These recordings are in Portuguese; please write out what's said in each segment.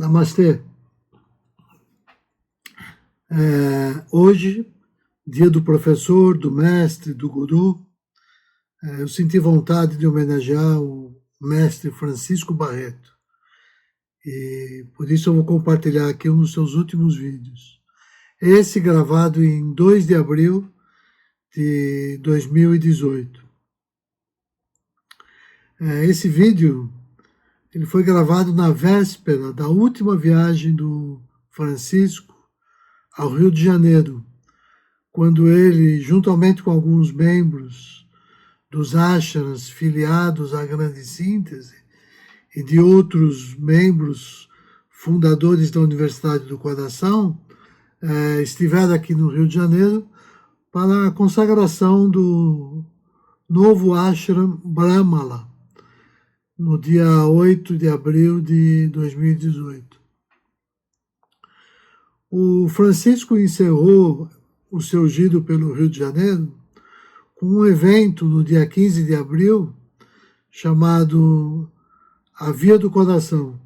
Namastê. Hoje, dia do professor, do mestre, do guru, eu senti vontade de homenagear o mestre Francisco Barreto. E por isso eu vou compartilhar aqui um dos seus últimos vídeos. Esse gravado em 2 de abril de 2018. Esse vídeo ele foi gravado na véspera da última viagem do Francisco ao Rio de Janeiro, quando ele, juntamente com alguns membros dos ashrams filiados à Grande Síntese e de outros membros fundadores da Universidade do Coração, estiveram aqui no Rio de Janeiro para a consagração do novo ashram Brahmala, no dia 8 de abril de 2018. O Francisco encerrou o seu giro pelo Rio de Janeiro com um evento no dia 15 de abril chamado A Via do Coração,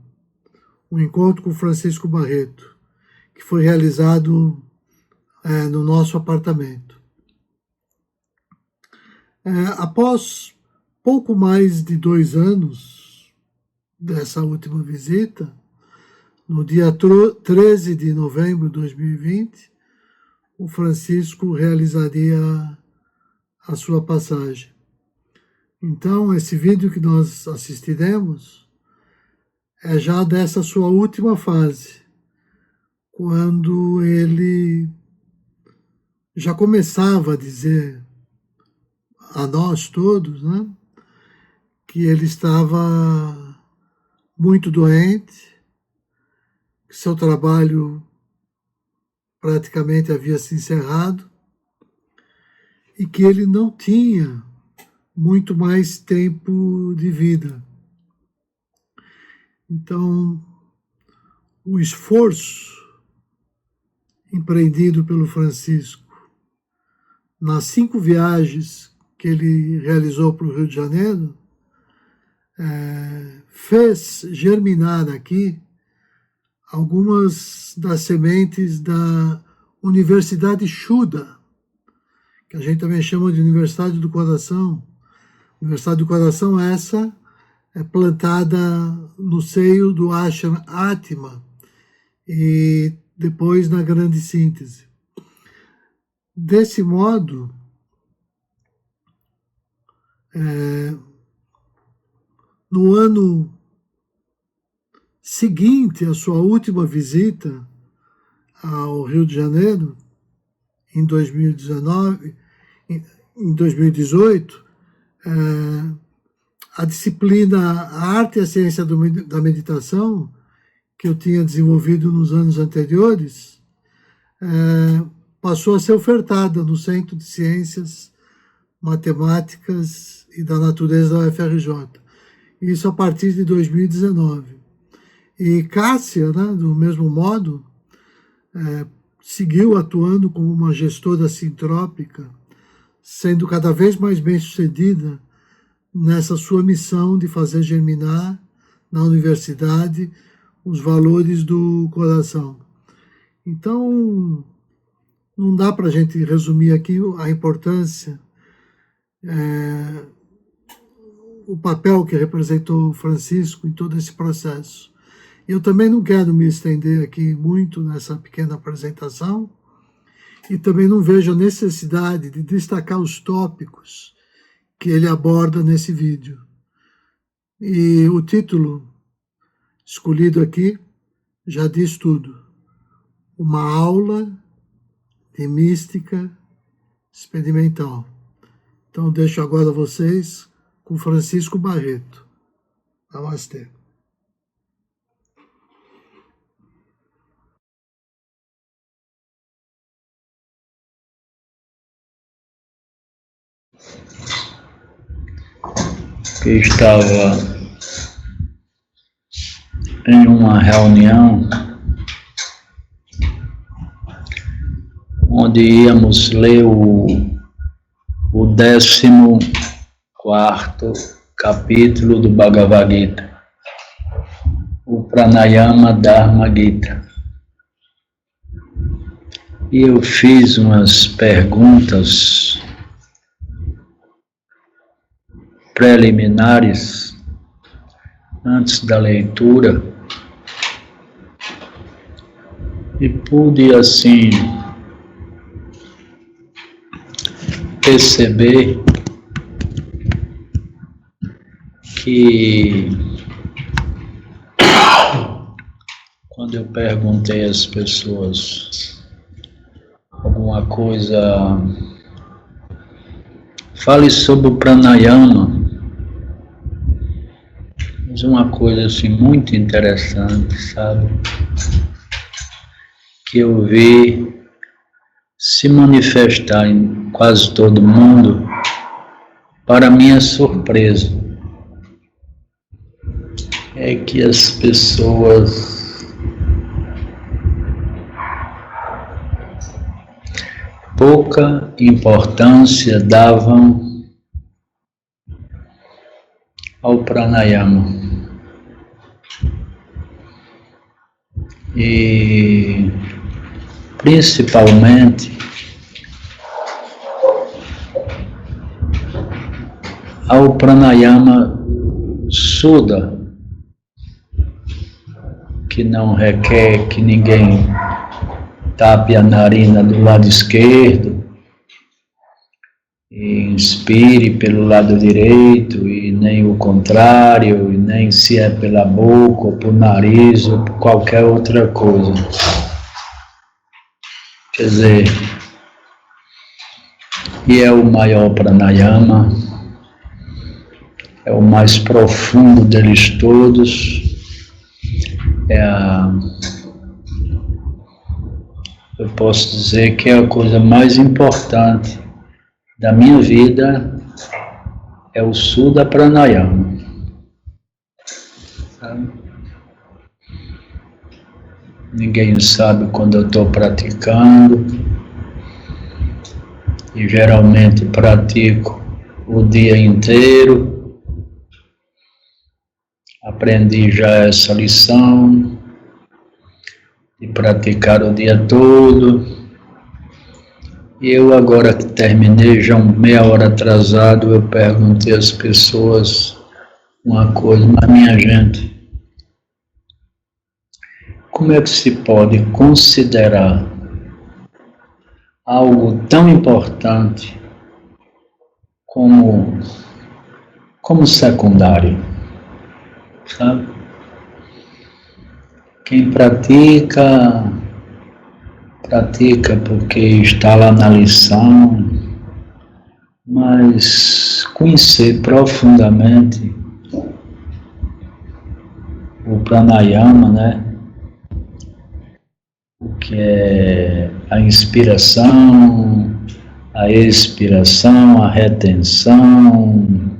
um encontro com Francisco Barreto, que foi realizado no nosso apartamento. Após pouco mais de 2 anos dessa última visita, no dia 13 de novembro de 2020, o Francisco realizaria a sua passagem. Então, esse vídeo que nós assistiremos é já dessa sua última fase, quando ele já começava a dizer a nós todos, né, que ele estava muito doente, que seu trabalho praticamente havia se encerrado e que ele não tinha muito mais tempo de vida. Então, o esforço empreendido pelo Francisco nas 5 viagens que ele realizou para o Rio de Janeiro, fez germinar aqui algumas das sementes da Universidade Shuddha, que a gente também chama de Universidade do Coração. Universidade do Coração essa é plantada no seio do Ashram Atma e depois na Grande Síntese. Desse modo, no ano seguinte à sua última visita ao Rio de Janeiro, em 2018, a disciplina A Arte e a Ciência da Meditação, que eu tinha desenvolvido nos anos anteriores, passou a ser ofertada no Centro de Ciências Matemáticas e da Natureza da UFRJ. Isso a partir de 2019. E Cássia, né, do mesmo modo, seguiu atuando como uma gestora sintrópica, sendo cada vez mais bem-sucedida nessa sua missão de fazer germinar na universidade os valores do coração. Então, não dá para a gente resumir aqui a importância, o papel que representou Francisco em todo esse processo. Eu também não quero me estender aqui muito nessa pequena apresentação e também não vejo a necessidade de destacar os tópicos que ele aborda nesse vídeo. E o título escolhido aqui já diz tudo. Uma aula de mística experimental. Então deixo agora vocês com Francisco Barreto. Namastê. Que estava em uma reunião onde íamos ler o 14º capítulo do Bhagavad Gita. o Pranayama Dharma Gita. E eu fiz umas perguntas preliminares antes da leitura e pude assim perceber que quando eu perguntei às pessoas alguma coisa, fale sobre o pranayama, mas uma coisa assim muito interessante, sabe? Que eu vi se manifestar em quase todo mundo, para minha surpresa, é que as pessoas pouca importância davam ao pranayama. E principalmente ao pranayama Sudha, que não requer que ninguém tape a narina do lado esquerdo, e inspire pelo lado direito, e nem o contrário, e nem se é pela boca, ou por nariz, ou por qualquer outra coisa. Quer dizer, e é o maior pranayama, é o mais profundo deles todos, eu posso dizer que é a coisa mais importante da minha vida, é o Sudha Pranayama. Sabe? Ninguém sabe quando eu estou praticando, e geralmente pratico o dia inteiro. Aprendi já essa lição de praticar o dia todo. E eu agora que terminei, já meia hora atrasado, eu perguntei às pessoas uma coisa, mas minha gente, como é que se pode considerar algo tão importante como secundário? Sabe? Quem pratica porque está lá na lição, mas conhecer profundamente o pranayama, né? O que é a inspiração, a expiração, a retenção.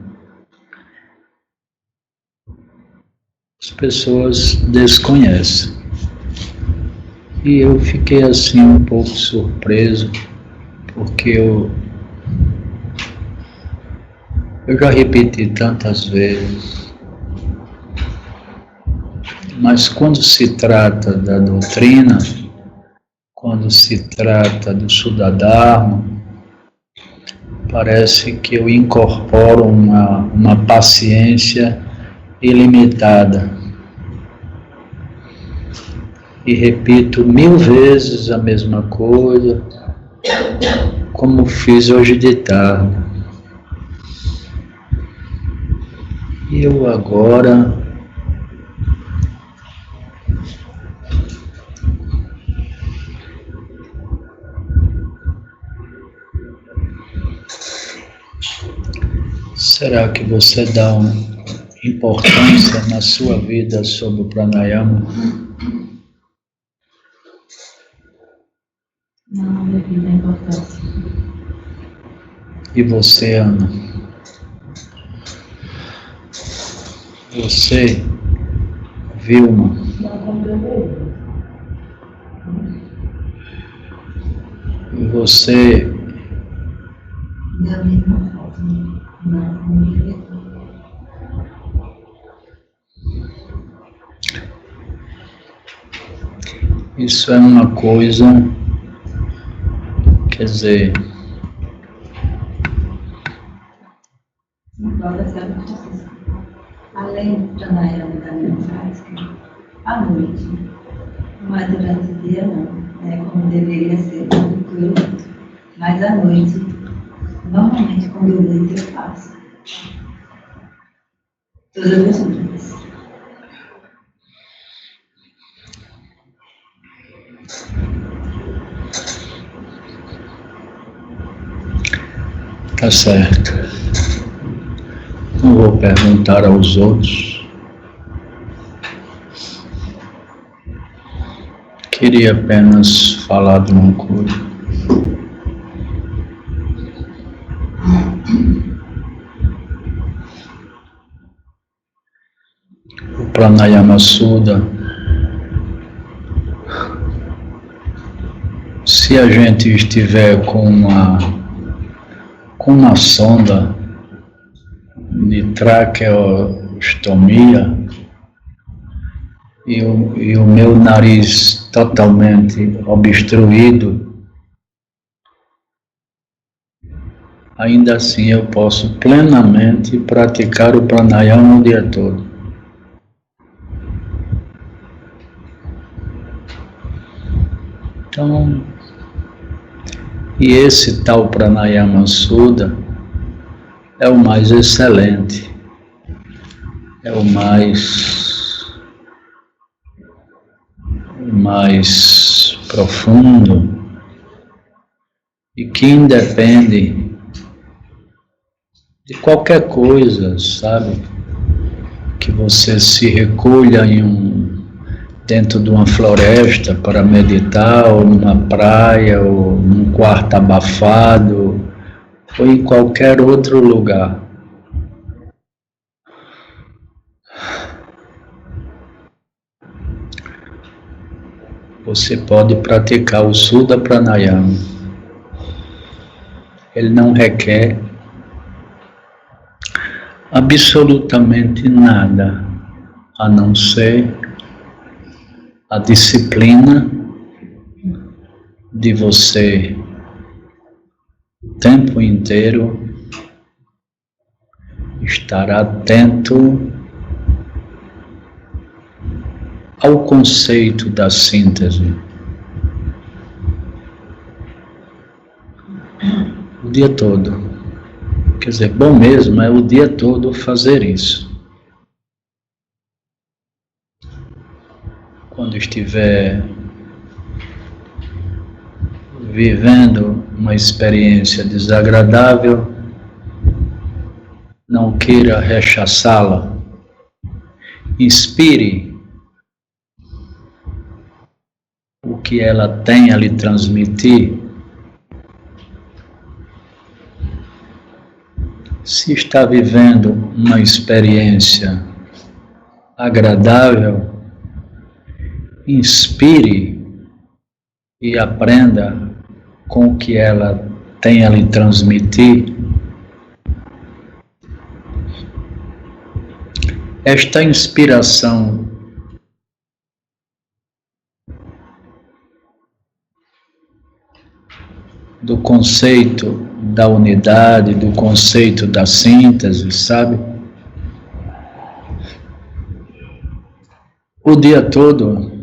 As pessoas desconhecem. E eu fiquei assim um pouco surpreso, porque eu já repeti tantas vezes, mas quando se trata da doutrina, quando se trata do Sudha Dharma, parece que eu incorporo uma paciência ilimitada. E repito 1000 vezes a mesma coisa, como fiz hoje de tarde. E eu agora será que você dá uma importância na sua vida sobre o pranayama? Não, devido à importância. E você, Ana? Você, Vilma? E você? Da mesma forma. Não, Isso é uma coisa, quer dizer, além do pranayama da minha prática, à noite, mas durante o dia não, como deveria ser, tranquilo, mas à noite, normalmente quando eu deito eu faço. Todas as noites. Tá certo. Não vou perguntar aos outros. Queria apenas falar de uma coisa. O Pranayama Sudha, se a gente estiver com uma sonda de traqueostomia e o meu nariz totalmente obstruído, ainda assim eu posso plenamente praticar o pranayama o dia todo. Então, e esse tal Pranayama Sudha é o mais excelente, é o mais profundo e que independe de qualquer coisa, sabe? Que você se recolha dentro de uma floresta para meditar, ou numa praia, ou num quarto abafado, ou em qualquer outro lugar. Você pode praticar o Sudha Pranayama. Ele não requer absolutamente nada, a não ser a disciplina de você o tempo inteiro estar atento ao conceito da síntese o dia todo. Quer dizer, bom mesmo é o dia todo fazer isso. Quando estiver vivendo uma experiência desagradável, não queira rechaçá-la. Inspire o que ela tem a lhe transmitir. Se está vivendo uma experiência agradável, inspire e aprenda com o que ela tem a lhe transmitir. Esta inspiração do conceito da unidade, do conceito da síntese, sabe? O dia todo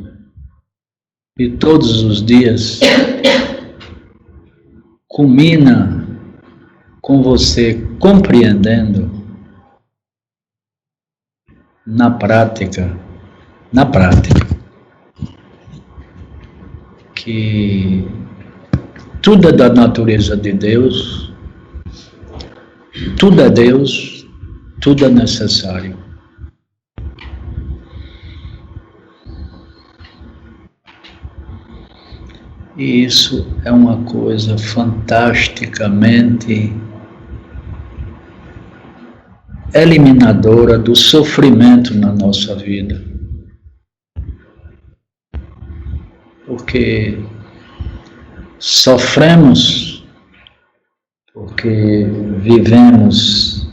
e todos os dias culmina com você compreendendo na prática, que tudo é da natureza de Deus, tudo é Deus, tudo é necessário. E isso é uma coisa fantasticamente eliminadora do sofrimento na nossa vida. Porque sofremos porque vivemos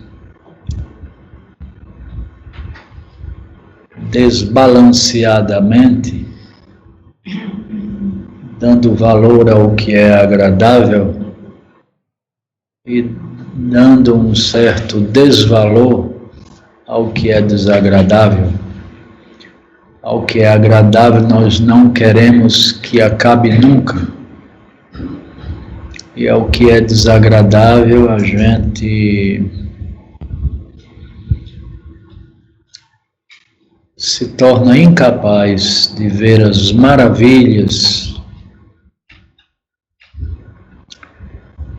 desbalanceadamente dando valor ao que é agradável e dando um certo desvalor ao que é desagradável. Ao que é agradável nós não queremos que acabe nunca. E ao que é desagradável a gente se torna incapaz de ver as maravilhas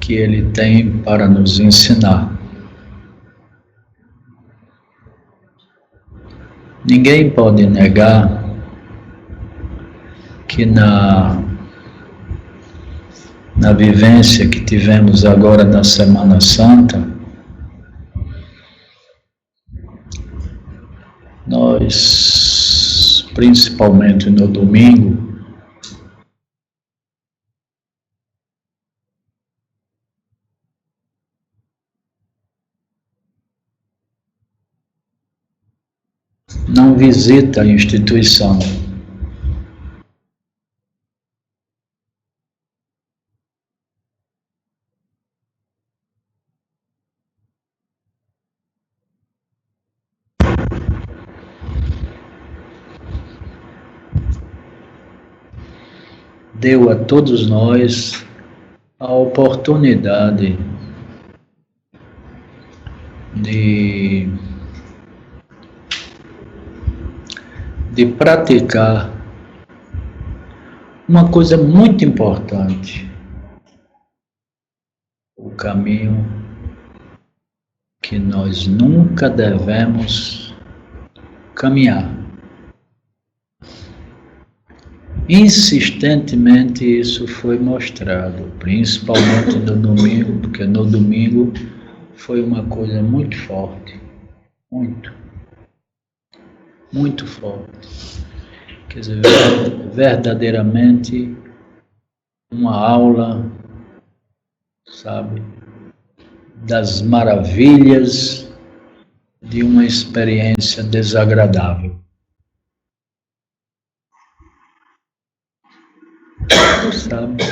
que ele tem para nos ensinar. Ninguém pode negar que na vivência que tivemos agora na Semana Santa, nós, principalmente no domingo, não visita a instituição. Deu a todos nós a oportunidade de praticar uma coisa muito importante, o caminho que nós nunca devemos caminhar. Insistentemente isso foi mostrado, principalmente no domingo, porque no domingo foi uma coisa muito forte, muito forte. Quer dizer, verdadeiramente uma aula, sabe, das maravilhas de uma experiência desagradável. Sabe?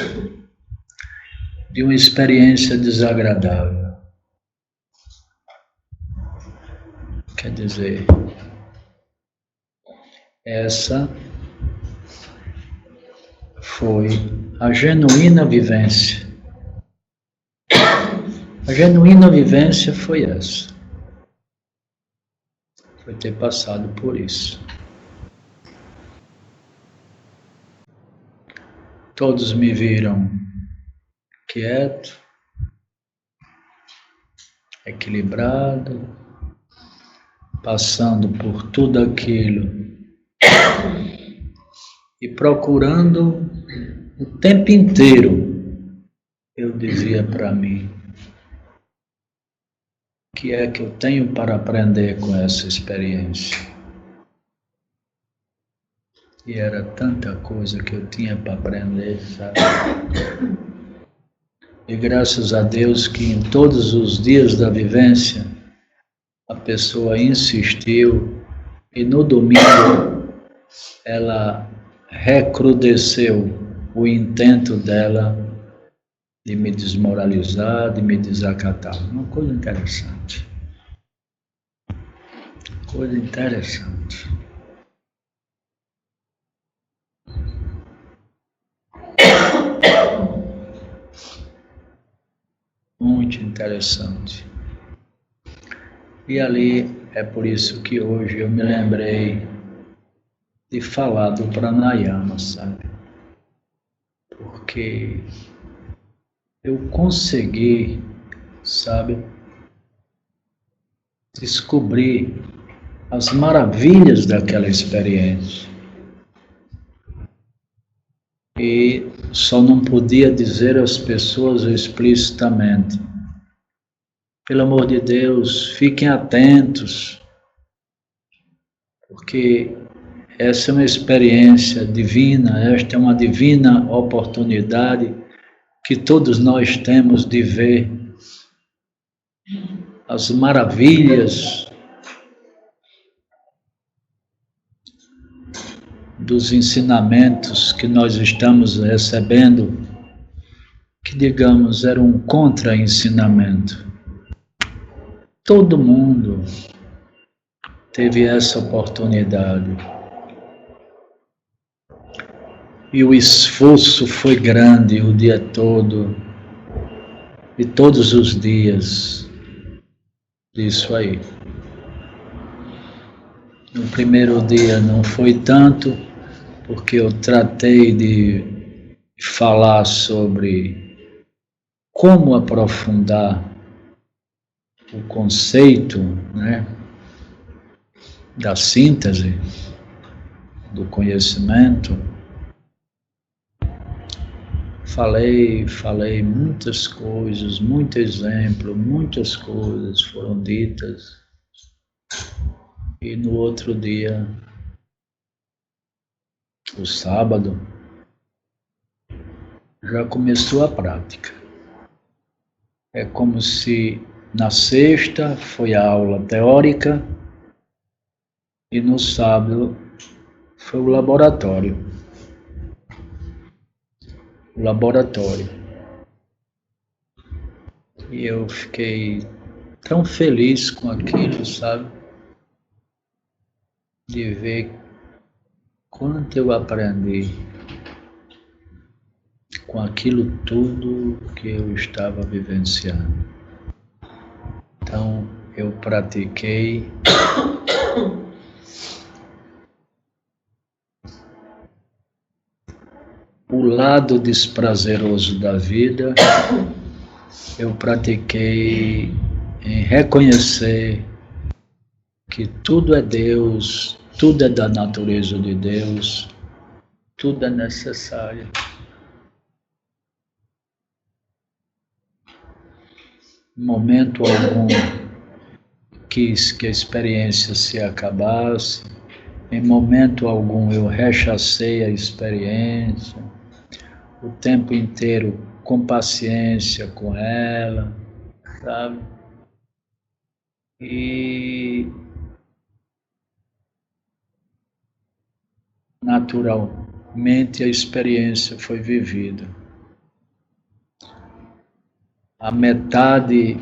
De uma experiência desagradável. Quer dizer, essa foi a genuína vivência. A genuína vivência foi essa. Foi ter passado por isso. Todos me viram quieto, equilibrado, passando por tudo aquilo e procurando o tempo inteiro. Eu dizia para mim, o que é que eu tenho para aprender com essa experiência? E era tanta coisa que eu tinha para aprender, sabe? E graças a Deus que em todos os dias da vivência, a pessoa insistiu e no domingo ela recrudesceu o intento dela de me desmoralizar, de me desacatar. Uma coisa interessante. Coisa interessante. Muito interessante. E ali é por isso que hoje eu me lembrei de falar do pranayama, sabe? Porque eu consegui, sabe, descobrir as maravilhas daquela experiência. E só não podia dizer às pessoas explicitamente, pelo amor de Deus, fiquem atentos, porque essa é uma experiência divina, esta é uma divina oportunidade que todos nós temos de ver as maravilhas dos ensinamentos que nós estamos recebendo, que digamos era um contra-ensinamento. Todo mundo teve essa oportunidade. E o esforço foi grande o dia todo, e todos os dias, disso aí. No primeiro dia não foi tanto, porque eu tratei de falar sobre como aprofundar o conceito, né, da síntese do conhecimento. Falei muitas coisas, muito exemplo, muitas coisas foram ditas. E no outro dia, o sábado, já começou a prática. É como se na sexta foi a aula teórica e no sábado foi o laboratório. E eu fiquei tão feliz com aquilo, sabe? De ver quanto eu aprendi com aquilo tudo que eu estava vivenciando. Então, eu pratiquei o lado desprazeroso da vida, eu pratiquei em reconhecer que tudo é Deus, tudo é da natureza de Deus, tudo é necessário. Em momento algum quis que a experiência se acabasse, em momento algum eu rechacei a experiência, o tempo inteiro com paciência com ela, sabe? E naturalmente a experiência foi vivida. A metade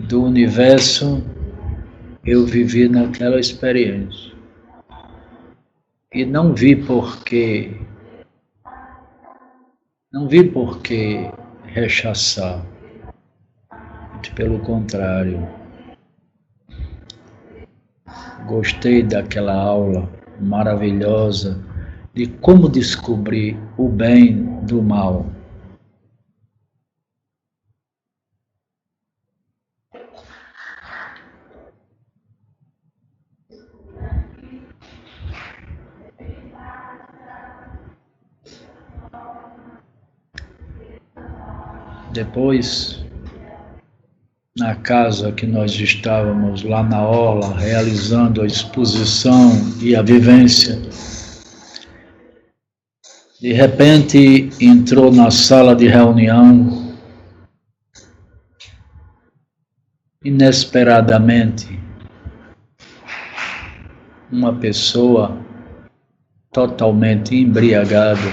do universo eu vivi naquela experiência. E não vi por que rechaçar. Pelo contrário, gostei daquela aula maravilhosa de como descobrir o bem do mal. Depois, na casa que nós estávamos, lá na orla, realizando a exposição e a vivência, de repente entrou na sala de reunião, inesperadamente, uma pessoa totalmente embriagado,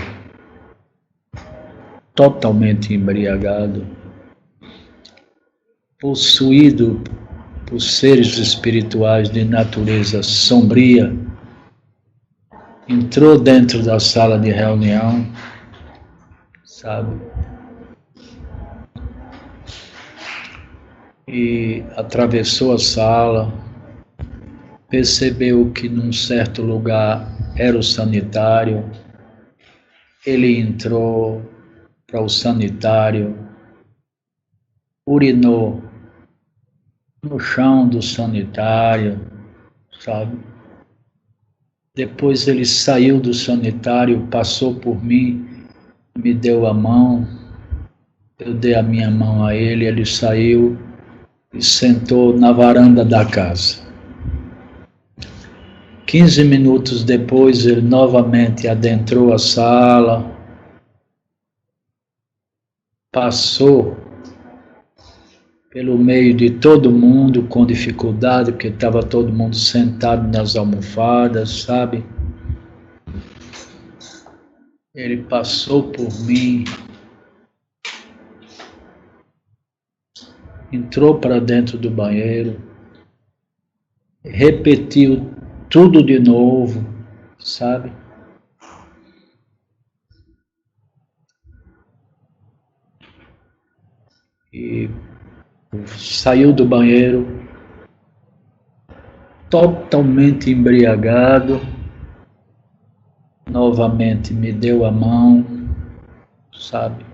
possuído por seres espirituais de natureza sombria, entrou dentro da sala de reunião, sabe? E atravessou a sala, percebeu que num certo lugar era o sanitário, ele entrou para o sanitário, urinou no chão do sanitário, sabe? Depois ele saiu do sanitário, passou por mim, me deu a mão, eu dei a minha mão a ele, ele saiu e sentou na varanda da casa. 15 minutos depois ele novamente adentrou a sala, passou pelo meio de todo mundo com dificuldade, porque estava todo mundo sentado nas almofadas, sabe? Ele passou por mim, entrou para dentro do banheiro, repetiu tudo de novo, sabe? E saiu do banheiro totalmente embriagado, novamente me deu a mão, sabe?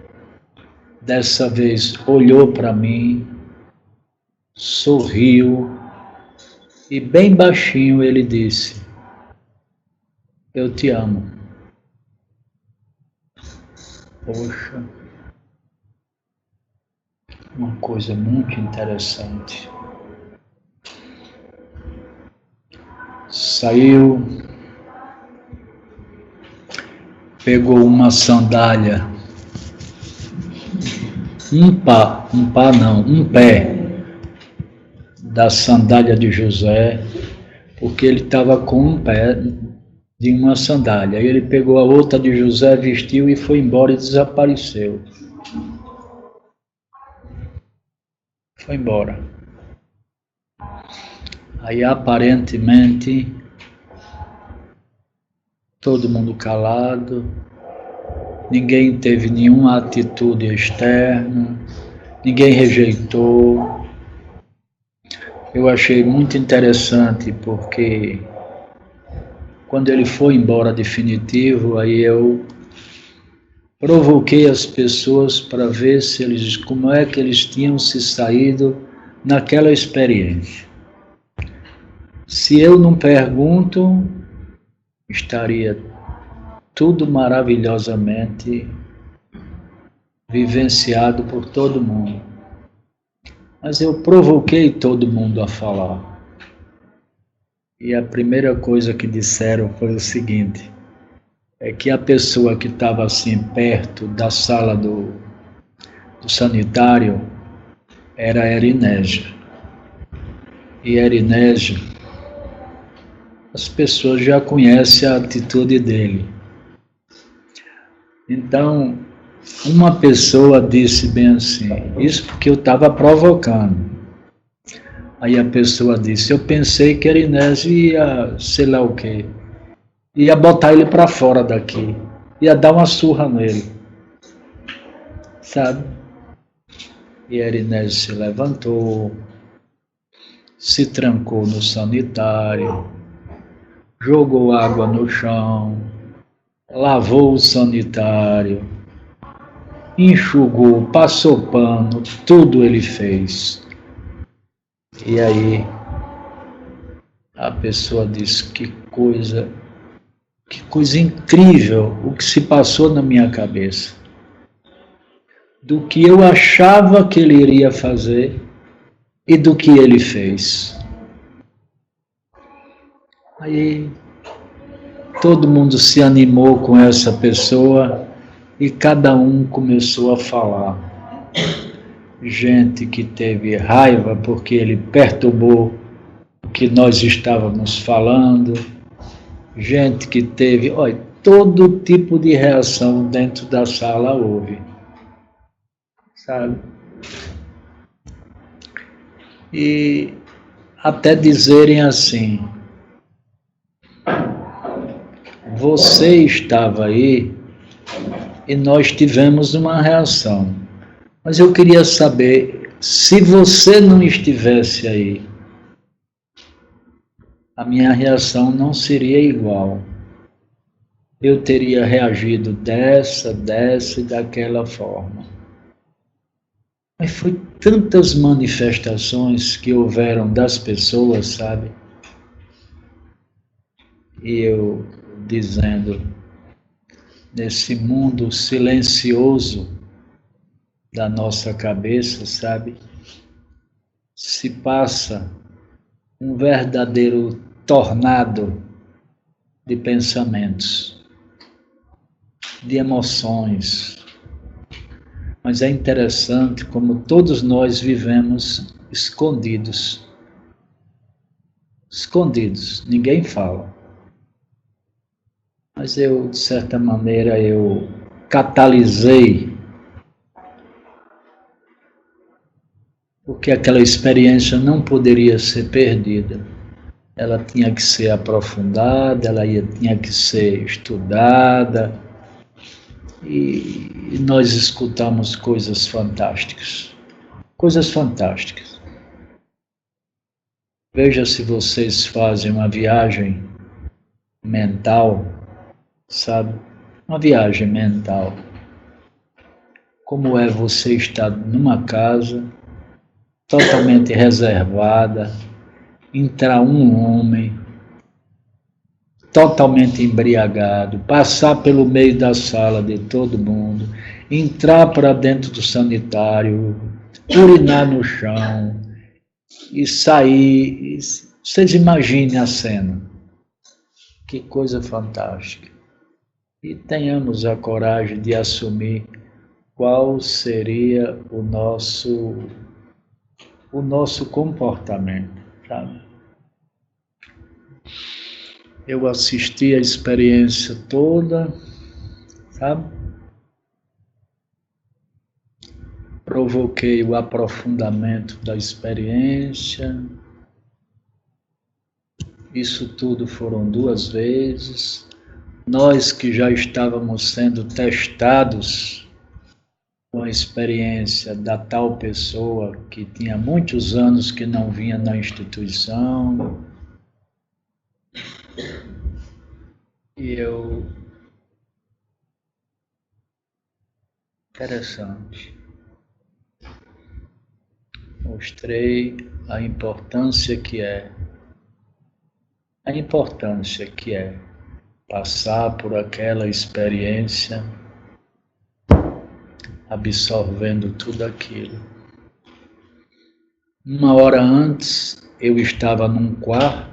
Dessa vez olhou para mim, sorriu e bem baixinho ele disse: eu te amo. Poxa, uma coisa muito interessante. Saiu, pegou uma sandália, um pé da sandália de José, porque ele estava com um pé de uma sandália. Aí ele pegou a outra de José, vestiu e foi embora e desapareceu. Foi embora. Aí aparentemente todo mundo calado, ninguém teve nenhuma atitude externa, ninguém rejeitou. Eu achei muito interessante porque quando ele foi embora definitivo, aí eu provoquei as pessoas para ver se eles, como é que eles tinham se saído naquela experiência. Se eu não pergunto, estaria tudo maravilhosamente vivenciado por todo mundo. Mas eu provoquei todo mundo a falar. E a primeira coisa que disseram foi o seguinte: é que a pessoa que estava assim perto da sala do sanitário era Erinésio. E Erinésio, as pessoas já conhecem a atitude dele. Então, uma pessoa disse bem assim, isso porque eu estava provocando. Aí a pessoa disse, eu pensei que Erinésio ia, sei lá o quê, ia botar ele para fora daqui, ia dar uma surra nele, sabe? E Erinésio se levantou, se trancou no sanitário, jogou água no chão, lavou o sanitário, enxugou, passou pano, tudo ele fez. E aí a pessoa disse, que coisa incrível o que se passou na minha cabeça. Do que eu achava que ele iria fazer e do que ele fez. Aí todo mundo se animou com essa pessoa e cada um começou a falar. Gente que teve raiva porque ele perturbou o que nós estávamos falando. Gente que teve, olha, todo tipo de reação dentro da sala houve. Sabe? E até dizerem assim, você estava aí e nós tivemos uma reação. Mas eu queria saber, se você não estivesse aí, a minha reação não seria igual. Eu teria reagido dessa e daquela forma. Mas foi tantas manifestações que houveram das pessoas, sabe? E eu dizendo, nesse mundo silencioso da nossa cabeça, sabe? Se passa um verdadeiro tornado de pensamentos, de emoções, Mas é interessante como todos nós vivemos escondidos. Escondidos, ninguém fala. Mas eu, de certa maneira, eu catalisei, porque aquela experiência não poderia ser perdida. Ela tinha que ser aprofundada, tinha que ser estudada, e nós escutamos coisas fantásticas. Coisas fantásticas. Veja se vocês fazem uma viagem mental, sabe? Uma viagem mental. Como é você estar numa casa totalmente reservada, entrar um homem totalmente embriagado, passar pelo meio da sala de todo mundo, entrar para dentro do sanitário, urinar no chão e sair. Vocês imaginem a cena. Que coisa fantástica. E tenhamos a coragem de assumir qual seria o nosso comportamento, sabe? Eu assisti a experiência toda, sabe? Provoquei o aprofundamento da experiência. Isso tudo foram 2 vezes. Nós que já estávamos sendo testados com a experiência da tal pessoa que tinha muitos anos que não vinha na instituição. E interessante, mostrei a importância que é passar por aquela experiência, absorvendo tudo aquilo. 1 hora antes, eu estava num quarto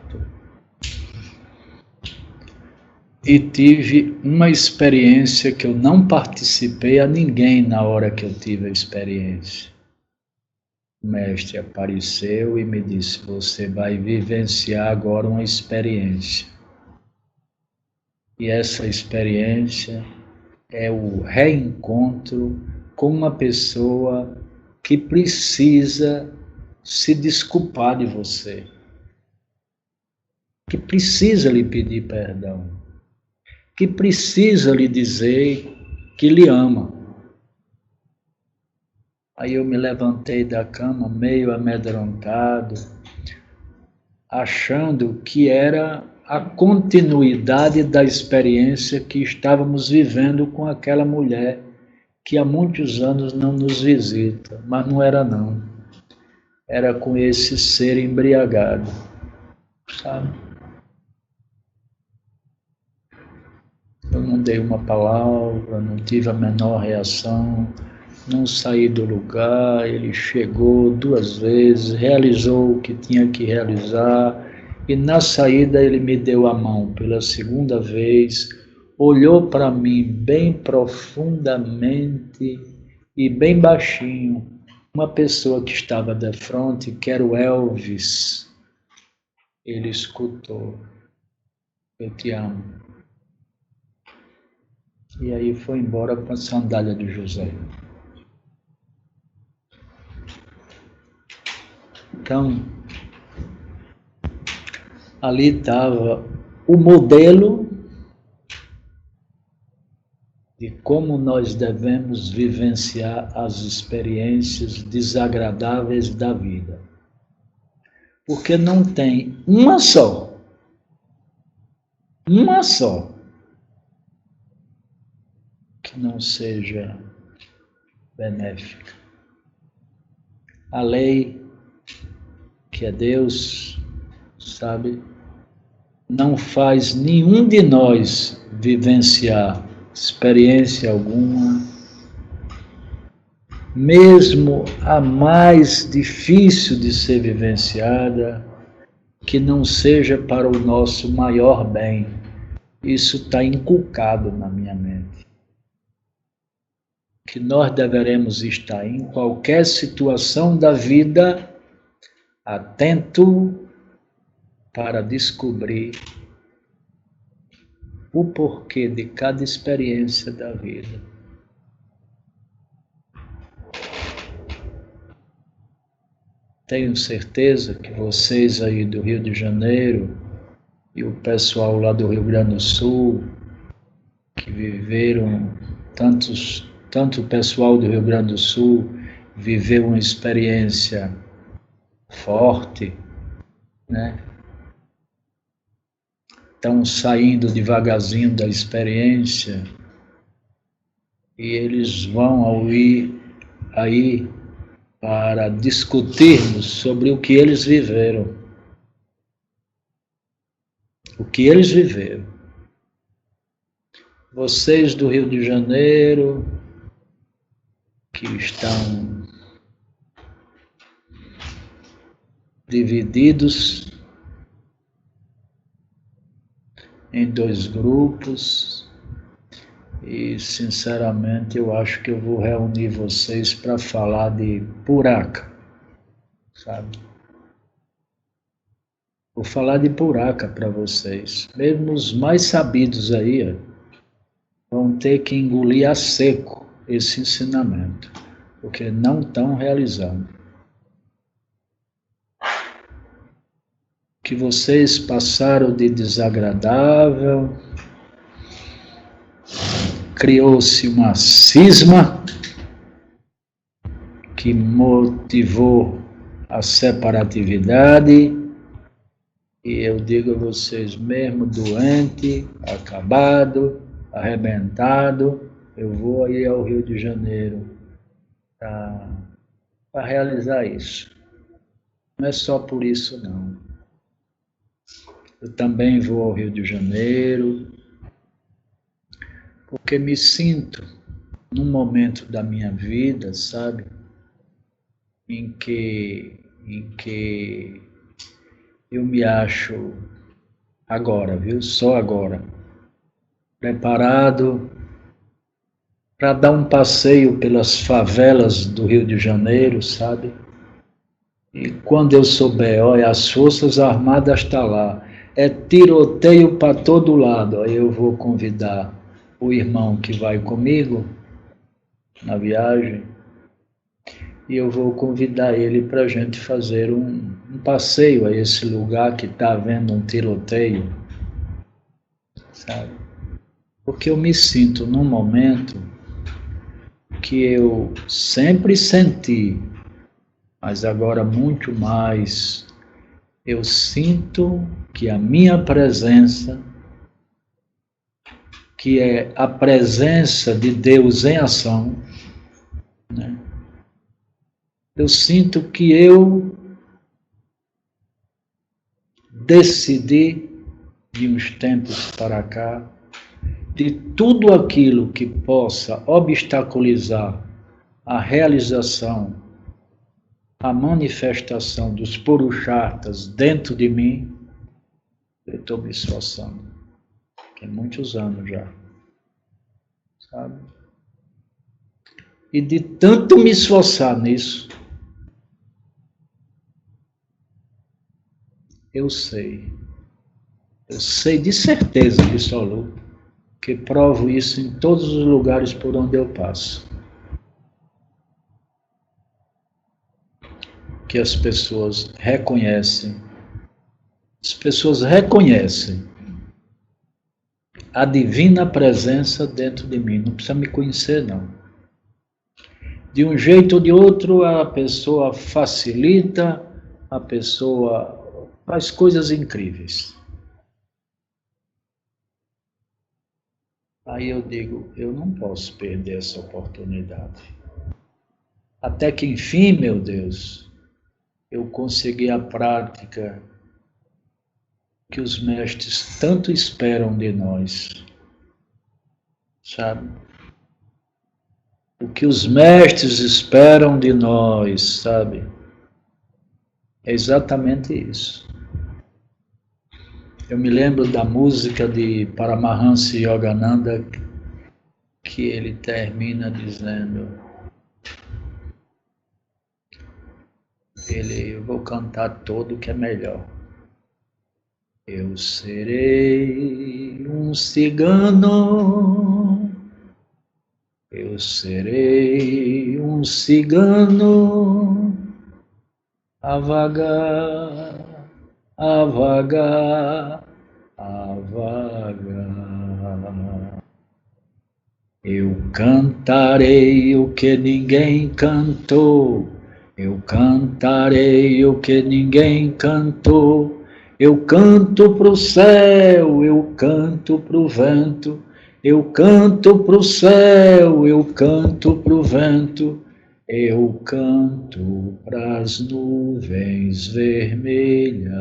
e tive uma experiência que eu não participei a ninguém na hora que eu tive a experiência. O mestre apareceu e me disse: você vai vivenciar agora uma experiência. E essa experiência é o reencontro com uma pessoa que precisa se desculpar de você, que precisa lhe pedir perdão, que precisa lhe dizer que lhe ama. Aí eu me levantei da cama meio amedrontado, achando que era a continuidade da experiência que estávamos vivendo com aquela mulher que há muitos anos não nos visita, mas não era não. Era com esse ser embriagado, sabe? Eu não dei uma palavra, não tive a menor reação, não saí do lugar. Ele chegou 2 vezes, realizou o que tinha que realizar, e na saída ele me deu a mão pela 2ª vez, olhou para mim bem profundamente e bem baixinho, uma pessoa que estava de frente, que era o Elvis. Ele escutou: eu te amo. E aí foi embora com a sandália de José. Então, ali estava o modelo de como nós devemos vivenciar as experiências desagradáveis da vida. Porque não tem uma só, que não seja benéfica. A lei, que é Deus, sabe, não faz nenhum de nós vivenciar experiência alguma, mesmo a mais difícil de ser vivenciada, que não seja para o nosso maior bem. Isso está inculcado na minha mente. que nós deveremos estar em qualquer situação da vida atento para descobrir o porquê de cada experiência da vida. Tenho certeza que vocês aí do Rio de Janeiro e o pessoal lá do Rio Grande do Sul, que viveram, tanto o pessoal do Rio Grande do Sul viveu uma experiência forte, né? Estão saindo devagarzinho da experiência e eles vão aí para discutirmos sobre o que eles viveram. O que eles viveram. Vocês do Rio de Janeiro, que estão divididos em 2 grupos, e sinceramente eu acho que eu vou reunir vocês para falar de Puraka, sabe? Vou falar de Puraka para vocês. Mesmo os mais sabidos aí, vão ter que engolir a seco esse ensinamento, porque não estão realizando. Que vocês passaram de desagradável, criou-se uma cisma que motivou a separatividade, e eu digo a vocês, mesmo doente, acabado, arrebentado, eu vou aí ao Rio de Janeiro para realizar isso. Não é só por isso, não. Eu também vou ao Rio de Janeiro, porque me sinto num momento da minha vida, sabe, em que eu me acho agora, viu? Só agora, preparado para dar um passeio pelas favelas do Rio de Janeiro, sabe? E quando eu souber, olha, as Forças Armadas estão lá, é tiroteio para todo lado, aí eu vou convidar o irmão que vai comigo na viagem, e eu vou convidar ele para a gente fazer um passeio a esse lugar que está havendo um tiroteio, sabe? Porque eu me sinto num momento que eu sempre senti, mas agora muito mais, eu sinto que a minha presença, que é a presença de Deus em ação, né? Eu sinto que eu decidi, de uns tempos para cá, de tudo aquilo que possa obstaculizar a realização, a manifestação dos Purusharthas dentro de mim, eu estou me esforçando. Tem muitos anos já, sabe? E de tanto me esforçar nisso, eu sei de certeza absoluta, que provo isso em todos os lugares por onde eu passo. Que as pessoas reconhecem a divina presença dentro de mim. Não precisa me conhecer, não. De um jeito ou de outro, a pessoa facilita, a pessoa faz coisas incríveis. Aí eu digo, eu não posso perder essa oportunidade. Até que enfim, meu Deus, eu consegui a prática que os mestres tanto esperam de nós, sabe? O que os mestres esperam de nós, sabe? É exatamente isso. Eu me lembro da música de Paramahansa Yogananda, que ele termina dizendo, eu vou cantar todo que é melhor. Eu serei um cigano, eu serei um cigano, a vagar, a vagar, a vagar. Eu cantarei o que ninguém cantou, eu cantarei o que ninguém cantou. Eu canto pro céu, eu canto pro vento, eu canto pro céu, eu canto pro vento, eu canto pras nuvens vermelhas.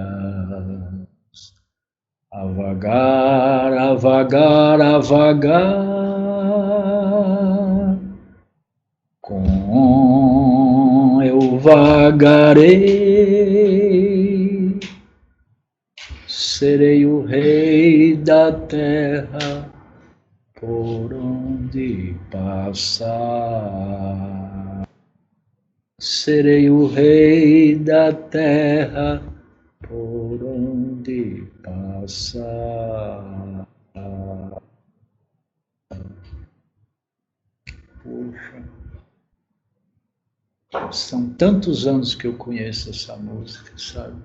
A vagar, a vagar, a vagar, com eu vagarei, serei o rei da terra por onde passar. Serei o rei da terra por onde passar. Puxa, são tantos anos que eu conheço essa música, sabe?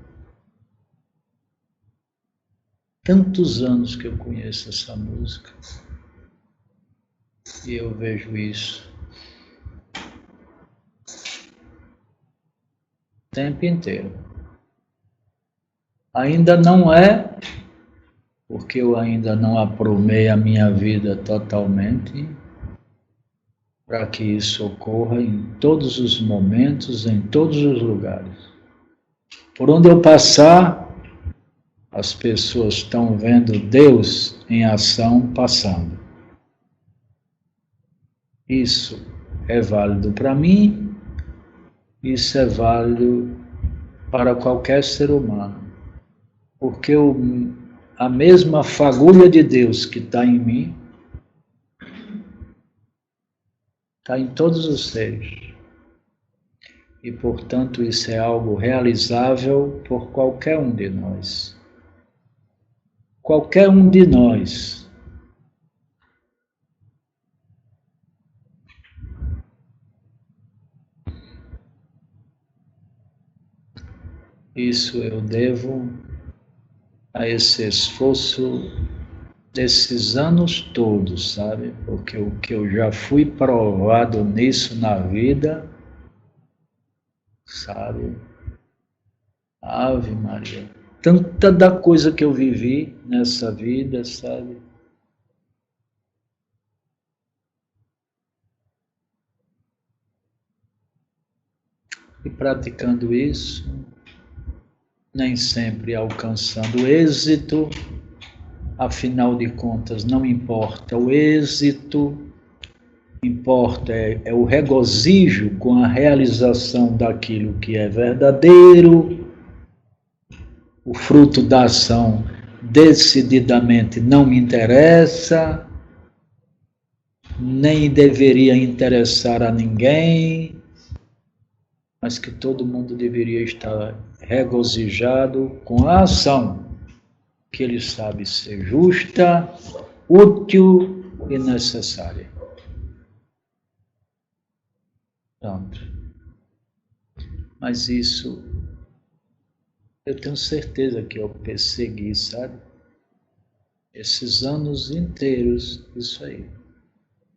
Tantos anos que eu conheço essa música e eu vejo isso o tempo inteiro. Ainda não é, porque eu ainda não aprumei a minha vida totalmente para que isso ocorra em todos os momentos, em todos os lugares. Por onde eu passar, as pessoas estão vendo Deus em ação passando. Isso é válido para mim, isso é válido para qualquer ser humano, porque a mesma fagulha de Deus que está em mim, está em todos os seres. E, portanto, isso é algo realizável por qualquer um de nós. Qualquer um de nós. Isso eu devo a esse esforço desses anos todos, sabe? Porque o que eu já fui provado nisso na vida, sabe? Ave Maria. Tanta da coisa que eu vivi nessa vida, sabe? E praticando isso, nem sempre alcançando êxito, afinal de contas não importa o êxito, importa é o regozijo com a realização daquilo que é verdadeiro. O fruto da ação decididamente não me interessa, nem deveria interessar a ninguém, mas que todo mundo deveria estar regozijado com a ação que ele sabe ser justa, útil e necessária. Pronto. Mas isso eu tenho certeza que eu persegui, sabe? Esses anos inteiros, isso aí.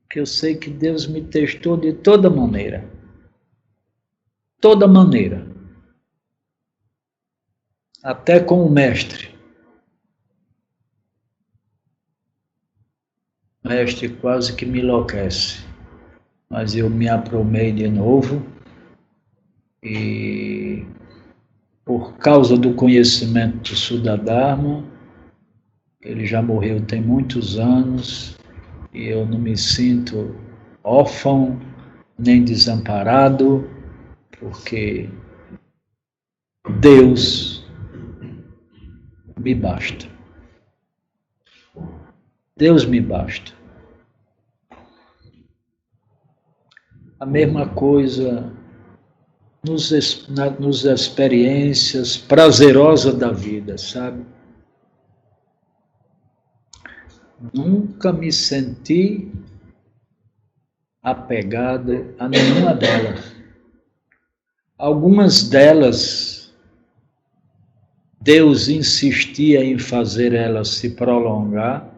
Porque eu sei que Deus me testou de toda maneira. Toda maneira. Até com o mestre. O mestre quase que me enlouquece. Mas eu me aprumei de novo e por causa do conhecimento do Suddha-dharma, ele já morreu tem muitos anos e eu não me sinto órfão nem desamparado, porque Deus me basta. Deus me basta. a mesma coisa nos experiências prazerosas da vida, sabe? Nunca me senti apegado a nenhuma delas. Algumas delas, Deus insistia em fazer elas se prolongar,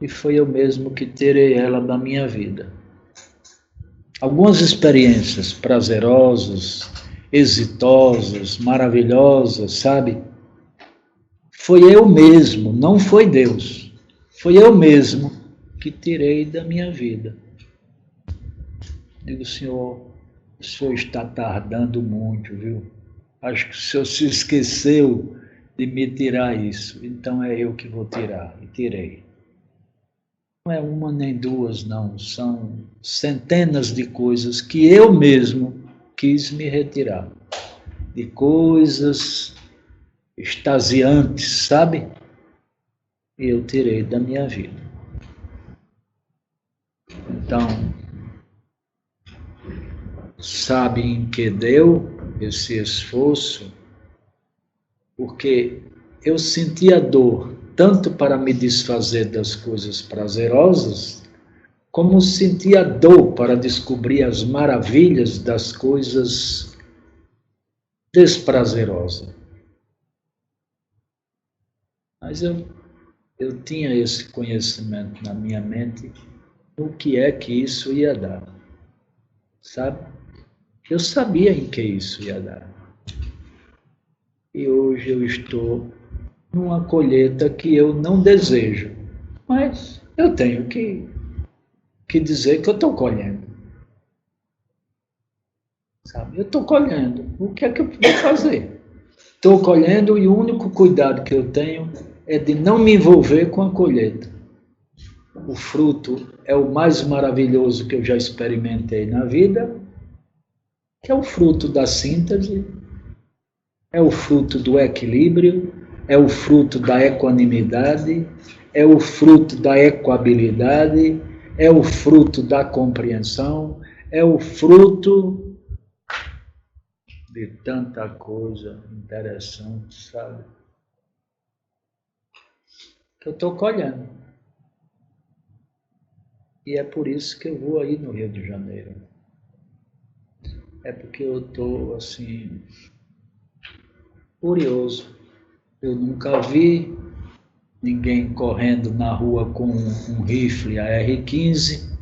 e foi eu mesmo que tirei ela da minha vida. Algumas experiências prazerosas, exitosas, maravilhosas, sabe? Foi eu mesmo, não foi Deus. Foi eu mesmo que tirei da minha vida. Digo, Senhor, o Senhor está tardando muito, viu? Acho que o Senhor se esqueceu de me tirar isso. Então é eu que vou tirar. E tirei. Não é uma nem duas, não. São centenas de coisas que eu mesmo quis me retirar. De coisas extasiantes, sabe? E eu tirei da minha vida. Então, sabe em que deu esse esforço? Porque eu sentia dor tanto para me desfazer das coisas prazerosas, como sentia dor para descobrir as maravilhas das coisas desprazerosas. Mas eu tinha esse conhecimento na minha mente, o que é que isso ia dar, sabe? Eu sabia em que isso ia dar. E hoje eu estou numa colheita que eu não desejo, mas eu tenho que dizer que eu estou colhendo. Sabe? Eu estou colhendo. O que é que eu vou fazer? Estou colhendo e o único cuidado que eu tenho é de não me envolver com a colheita. O fruto é o mais maravilhoso que eu já experimentei na vida, que é o fruto da síntese, é o fruto do equilíbrio, é o fruto da equanimidade, é o fruto da equabilidade, é o fruto da compreensão, é o fruto de tanta coisa interessante, sabe? Que eu estou colhendo. E é por isso que eu vou aí no Rio de Janeiro. É porque eu estou, assim, curioso. Eu nunca vi ninguém correndo na rua com um rifle AR-15.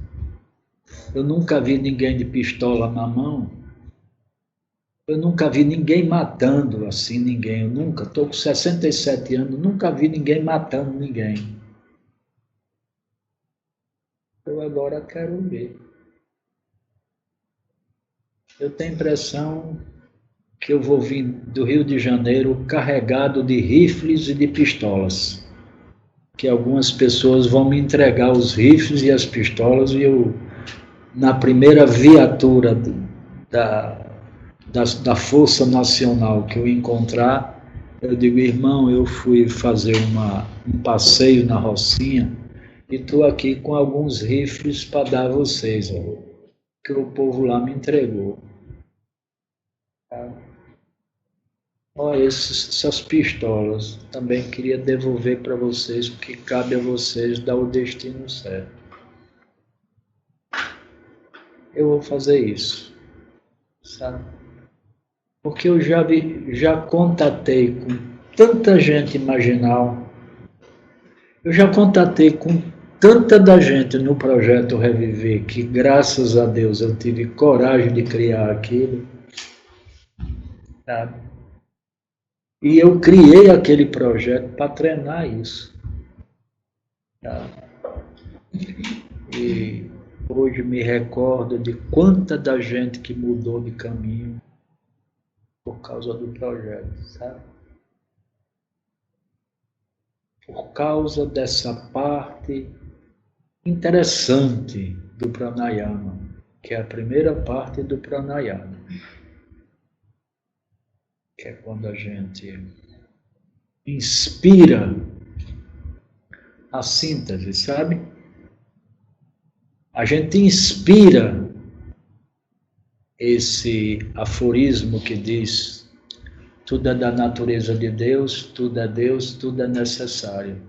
Eu nunca vi ninguém de pistola na mão. Eu nunca vi ninguém matando assim ninguém. Eu nunca, estou com 67 anos, nunca vi ninguém matando ninguém. Eu agora quero ver. Eu tenho a impressão que eu vou vir do Rio de Janeiro carregado de rifles e de pistolas. Que algumas pessoas vão me entregar os rifles e as pistolas e eu, na primeira viatura da Força Nacional que eu encontrar, eu digo, irmão, eu fui fazer um passeio na Rocinha e estou aqui com alguns rifles para dar a vocês, que o povo lá me entregou. Olha, essas pistolas, também queria devolver para vocês, porque cabe a vocês dar o destino certo. Eu vou fazer isso, sabe? Porque eu já contatei com tanta gente marginal, eu já contatei com tanta da gente no projeto Reviver, que graças a Deus eu tive coragem de criar aquilo, sabe? E eu criei aquele projeto para treinar isso. Tá? E hoje me recordo de quanta da gente que mudou de caminho por causa do projeto, sabe? Por causa dessa parte interessante do pranayama, que é a primeira parte do pranayama. Que é quando a gente inspira a síntese, sabe? a gente inspira esse aforismo que diz: tudo é da natureza de Deus, tudo é necessário.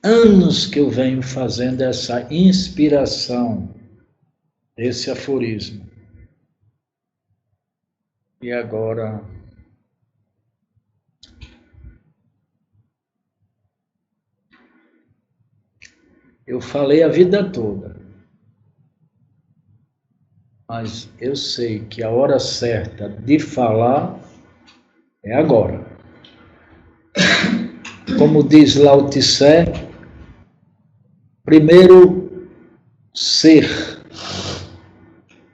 Anos que eu venho fazendo essa inspiração, esse aforismo. E agora eu falei a vida toda, mas eu sei que a hora certa de falar é agora. Como diz Lao Tse, primeiro ser,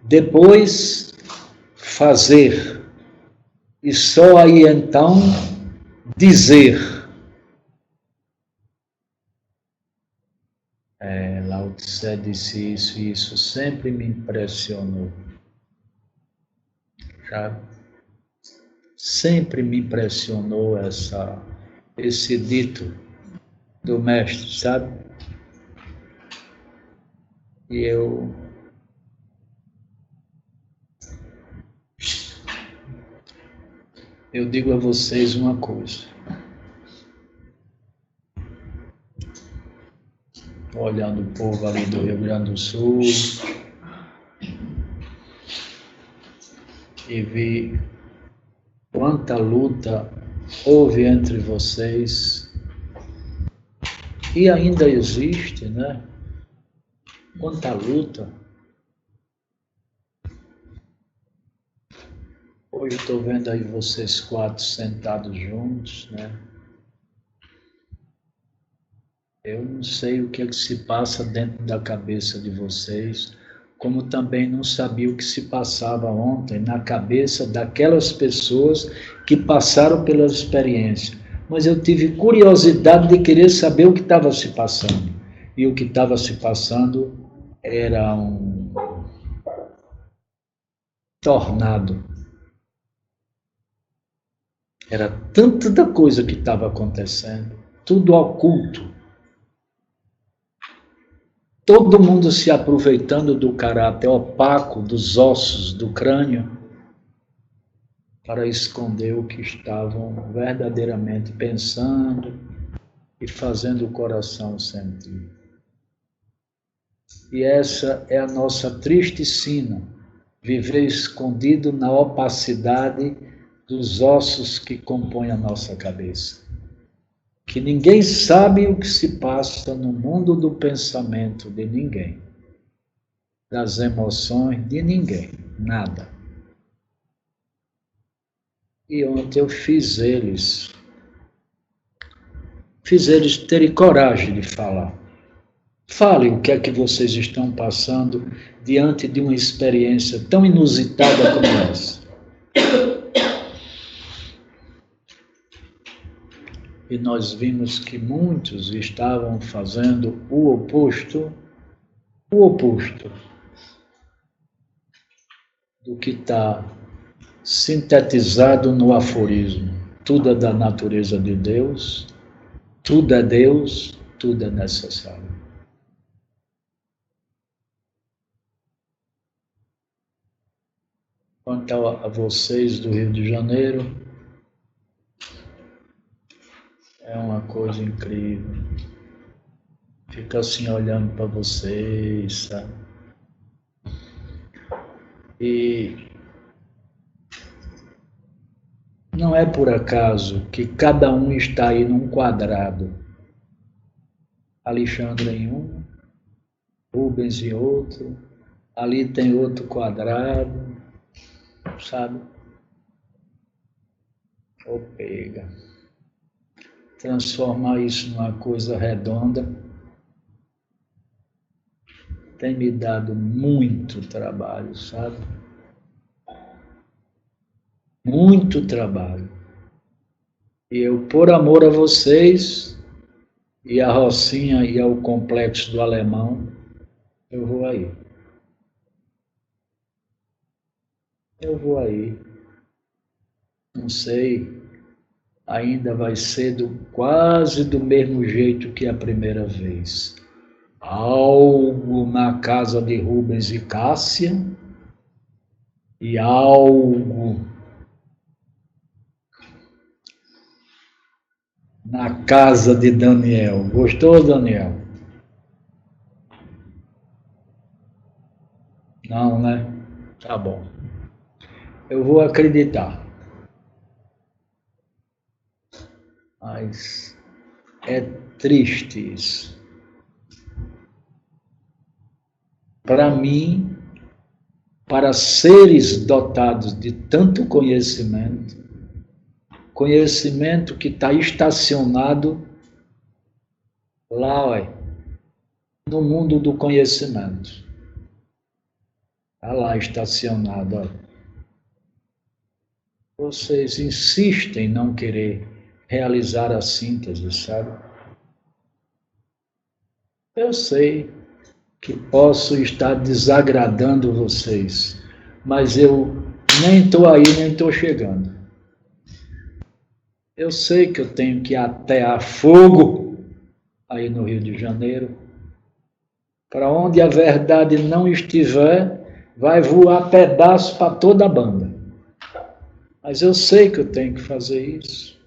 depois fazer, e só aí então dizer. Lao Tse disse isso e isso sempre me impressionou. Sempre me impressionou esse dito do mestre, sabe? E eu digo a vocês uma coisa. Olhando o povo ali do Rio Grande do Sul e vi quanta luta houve entre vocês e ainda existe, né? Quanta luta. Hoje estou vendo aí vocês 4 sentados juntos, né? Eu não sei o que é que se passa dentro da cabeça de vocês, como também não sabia o que se passava ontem na cabeça daquelas pessoas que passaram pela experiência. Mas eu tive curiosidade de querer saber o que estava se passando. E o que estava se passando era um tornado. Era tanta coisa que estava acontecendo, tudo oculto. Todo mundo se aproveitando do caráter opaco dos ossos do crânio para esconder o que estavam verdadeiramente pensando e fazendo o coração sentir. E essa é a nossa triste sina, viver escondido na opacidade dos ossos que compõem a nossa cabeça. Que ninguém sabe o que se passa no mundo do pensamento de ninguém, das emoções de ninguém, nada. E ontem eu fiz eles terem coragem de falar. Falem o que é que vocês estão passando diante de uma experiência tão inusitada como essa. E nós vimos que muitos estavam fazendo o oposto do que está sintetizado no aforismo. Tudo é da natureza de Deus, tudo é Deus, tudo é necessário. Quanto a vocês do Rio de Janeiro, é uma coisa incrível. Fica assim olhando para vocês, sabe? E não é por acaso que cada um está aí num quadrado. Alexandre em um, Rubens em outro, ali tem outro quadrado, sabe? Ou pega. Transformar isso numa coisa redonda tem me dado muito trabalho, sabe? Muito trabalho. E eu, por amor a vocês, e a Rocinha e ao Complexo do Alemão, eu vou aí. Eu vou aí. Não sei, ainda vai ser quase do mesmo jeito que a primeira vez. algo na casa de Rubens e Cássia e algo na casa de Daniel. Gostou, Daniel? Não, né? Tá bom. Eu vou acreditar. Mas é triste isso. Para mim, para seres dotados de tanto conhecimento, conhecimento que está estacionado lá, no mundo do conhecimento. Está lá estacionado. Vocês insistem em não querer realizar a síntese, sabe? Eu sei que posso estar desagradando vocês, mas eu nem estou aí, nem estou chegando. Eu sei que eu tenho que atear fogo aí no Rio de Janeiro. Para onde a verdade não estiver, vai voar pedaço para toda a banda. Mas eu sei que eu tenho que fazer isso.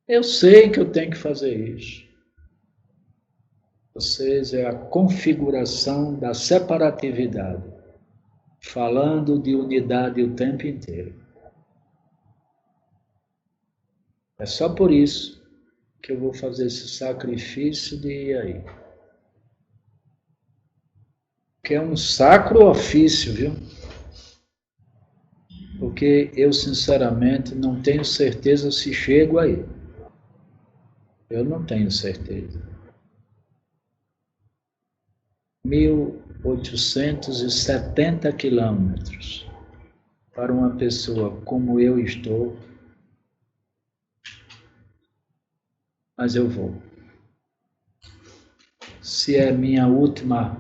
Eu sei que eu tenho que fazer isso. Vocês é a configuração da separatividade, falando de unidade o tempo inteiro. É só por isso que eu vou fazer esse sacrifício de ir aí. Que é um sacro ofício, viu? Porque eu, sinceramente, não tenho certeza se chego aí. Eu não tenho certeza. 1.870 quilômetros para uma pessoa como eu estou, mas eu vou. Se é minha última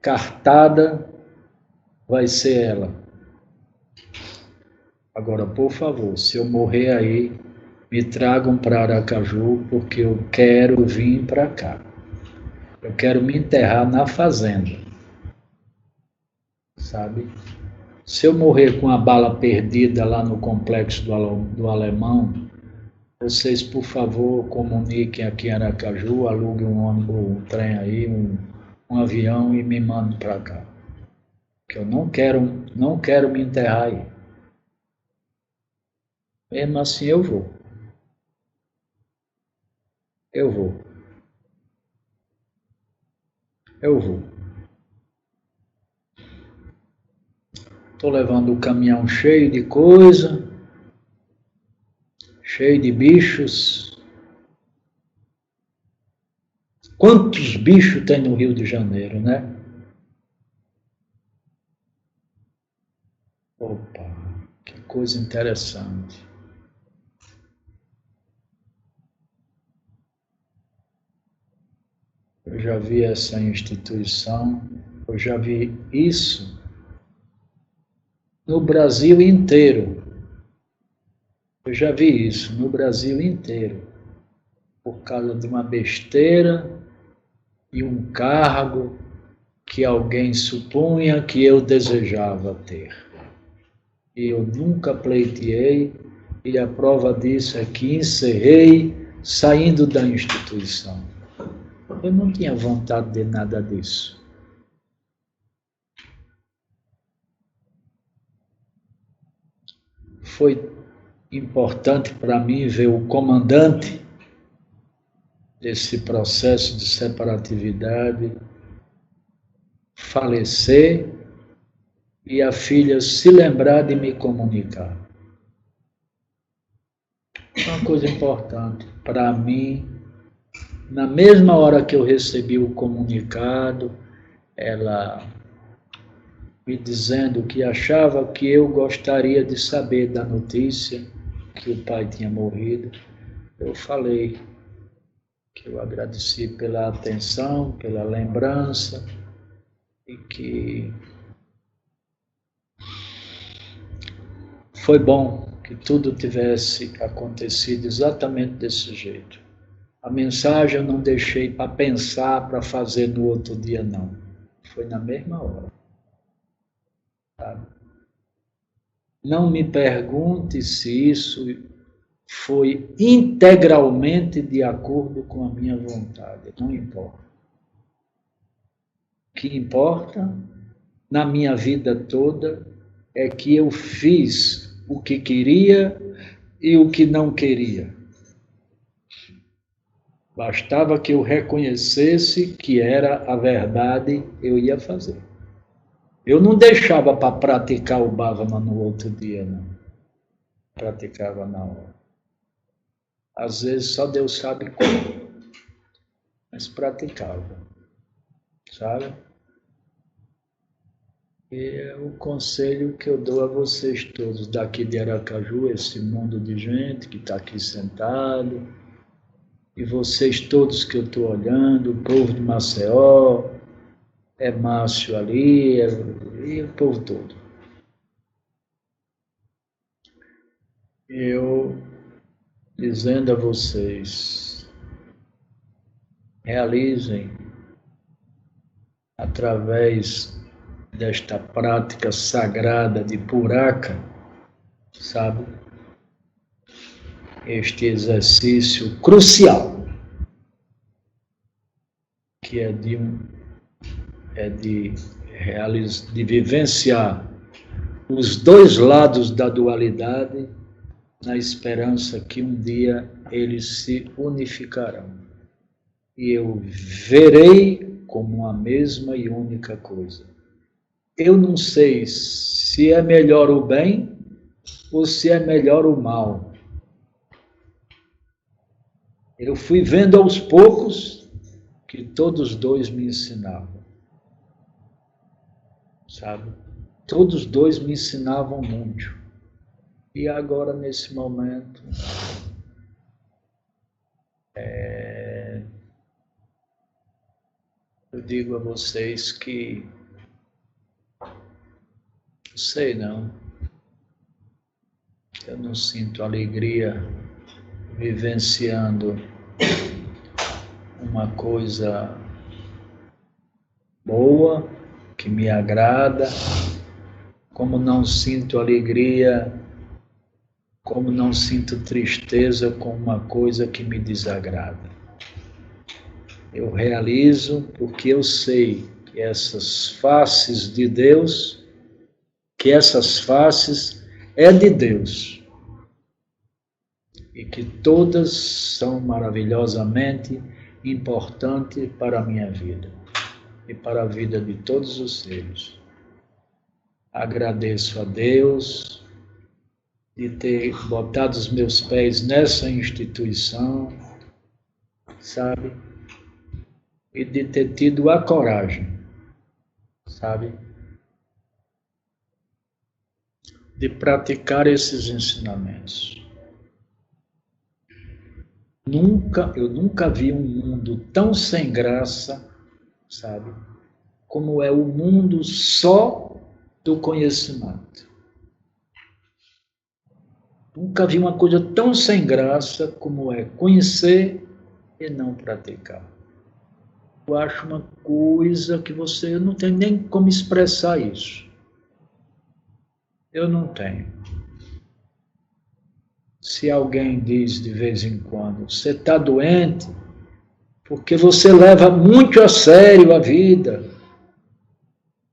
cartada, vai ser ela. Agora, por favor, se eu morrer aí, me tragam para Aracaju, porque eu quero vir para cá. Eu quero me enterrar na fazenda, sabe? Se eu morrer com a bala perdida lá no complexo do Alemão, vocês, por favor, comuniquem aqui em Aracaju, aluguem um ônibus, um trem aí, um avião e me mandem para cá. Que eu não quero me enterrar aí. Mesmo assim eu vou. Eu vou. Estou levando o caminhão cheio de coisa, cheio de bichos. Quantos bichos tem no Rio de Janeiro, né? Opa, que coisa interessante. Eu já vi essa instituição, eu já vi isso no Brasil inteiro. Eu já vi isso no Brasil inteiro, por causa de uma besteira e um cargo que alguém supunha que eu desejava ter. E eu nunca pleiteei, e a prova disso é que encerrei saindo da instituição. Eu não tinha vontade de nada disso. Foi importante para mim ver o comandante desse processo de separatividade falecer e a filha se lembrar de me comunicar. Uma coisa importante para mim, na mesma hora que eu recebi o comunicado, ela me dizendo que achava que eu gostaria de saber da notícia que o pai tinha morrido, eu falei que eu agradeci pela atenção, pela lembrança e que foi bom que tudo tivesse acontecido exatamente desse jeito. A mensagem eu não deixei para pensar, para fazer no outro dia, não. Foi na mesma hora. Sabe? Não me pergunte se isso foi integralmente de acordo com a minha vontade. Não importa. O que importa na minha vida toda é que eu fiz o que queria e o que não queria. Bastava que eu reconhecesse que era a verdade, eu ia fazer. Eu não deixava para praticar o bhavana no outro dia, não. Praticava na hora. Às vezes só Deus sabe como, mas praticava, sabe? E é o conselho que eu dou a vocês todos daqui de Aracaju, esse mundo de gente que está aqui sentado, e vocês todos que eu estou olhando, o povo de Maceió, Márcio ali, e o povo todo. Eu dizendo a vocês, realizem através desta prática sagrada de Puraka, sabe? Este exercício crucial, que é de vivenciar os dois lados da dualidade, na esperança que um dia eles se unificarão. E eu verei como uma mesma e única coisa. Eu não sei se é melhor o bem ou se é melhor o mal. Eu fui vendo aos poucos que todos dois me ensinavam. Sabe? Todos dois me ensinavam muito. E agora, nesse momento, eu digo a vocês que, não sei não, eu não sinto alegria vivenciando uma coisa boa, que me agrada, como não sinto alegria, como não sinto tristeza com uma coisa que me desagrada. Eu realizo porque eu sei que essas faces de Deus, que essas faces é de Deus, e que todas são maravilhosamente importantes para a minha vida e para a vida de todos os seres. Agradeço a Deus de ter botado os meus pés nessa instituição, sabe? E de ter tido a coragem, sabe? De praticar esses ensinamentos. Eu nunca vi um mundo tão sem graça, sabe? Como é o mundo só do conhecimento. Nunca vi uma coisa tão sem graça como é conhecer e não praticar. Eu acho uma coisa que você não tem nem como expressar isso. Eu não tenho. Se alguém diz de vez em quando, você está doente porque você leva muito a sério a vida.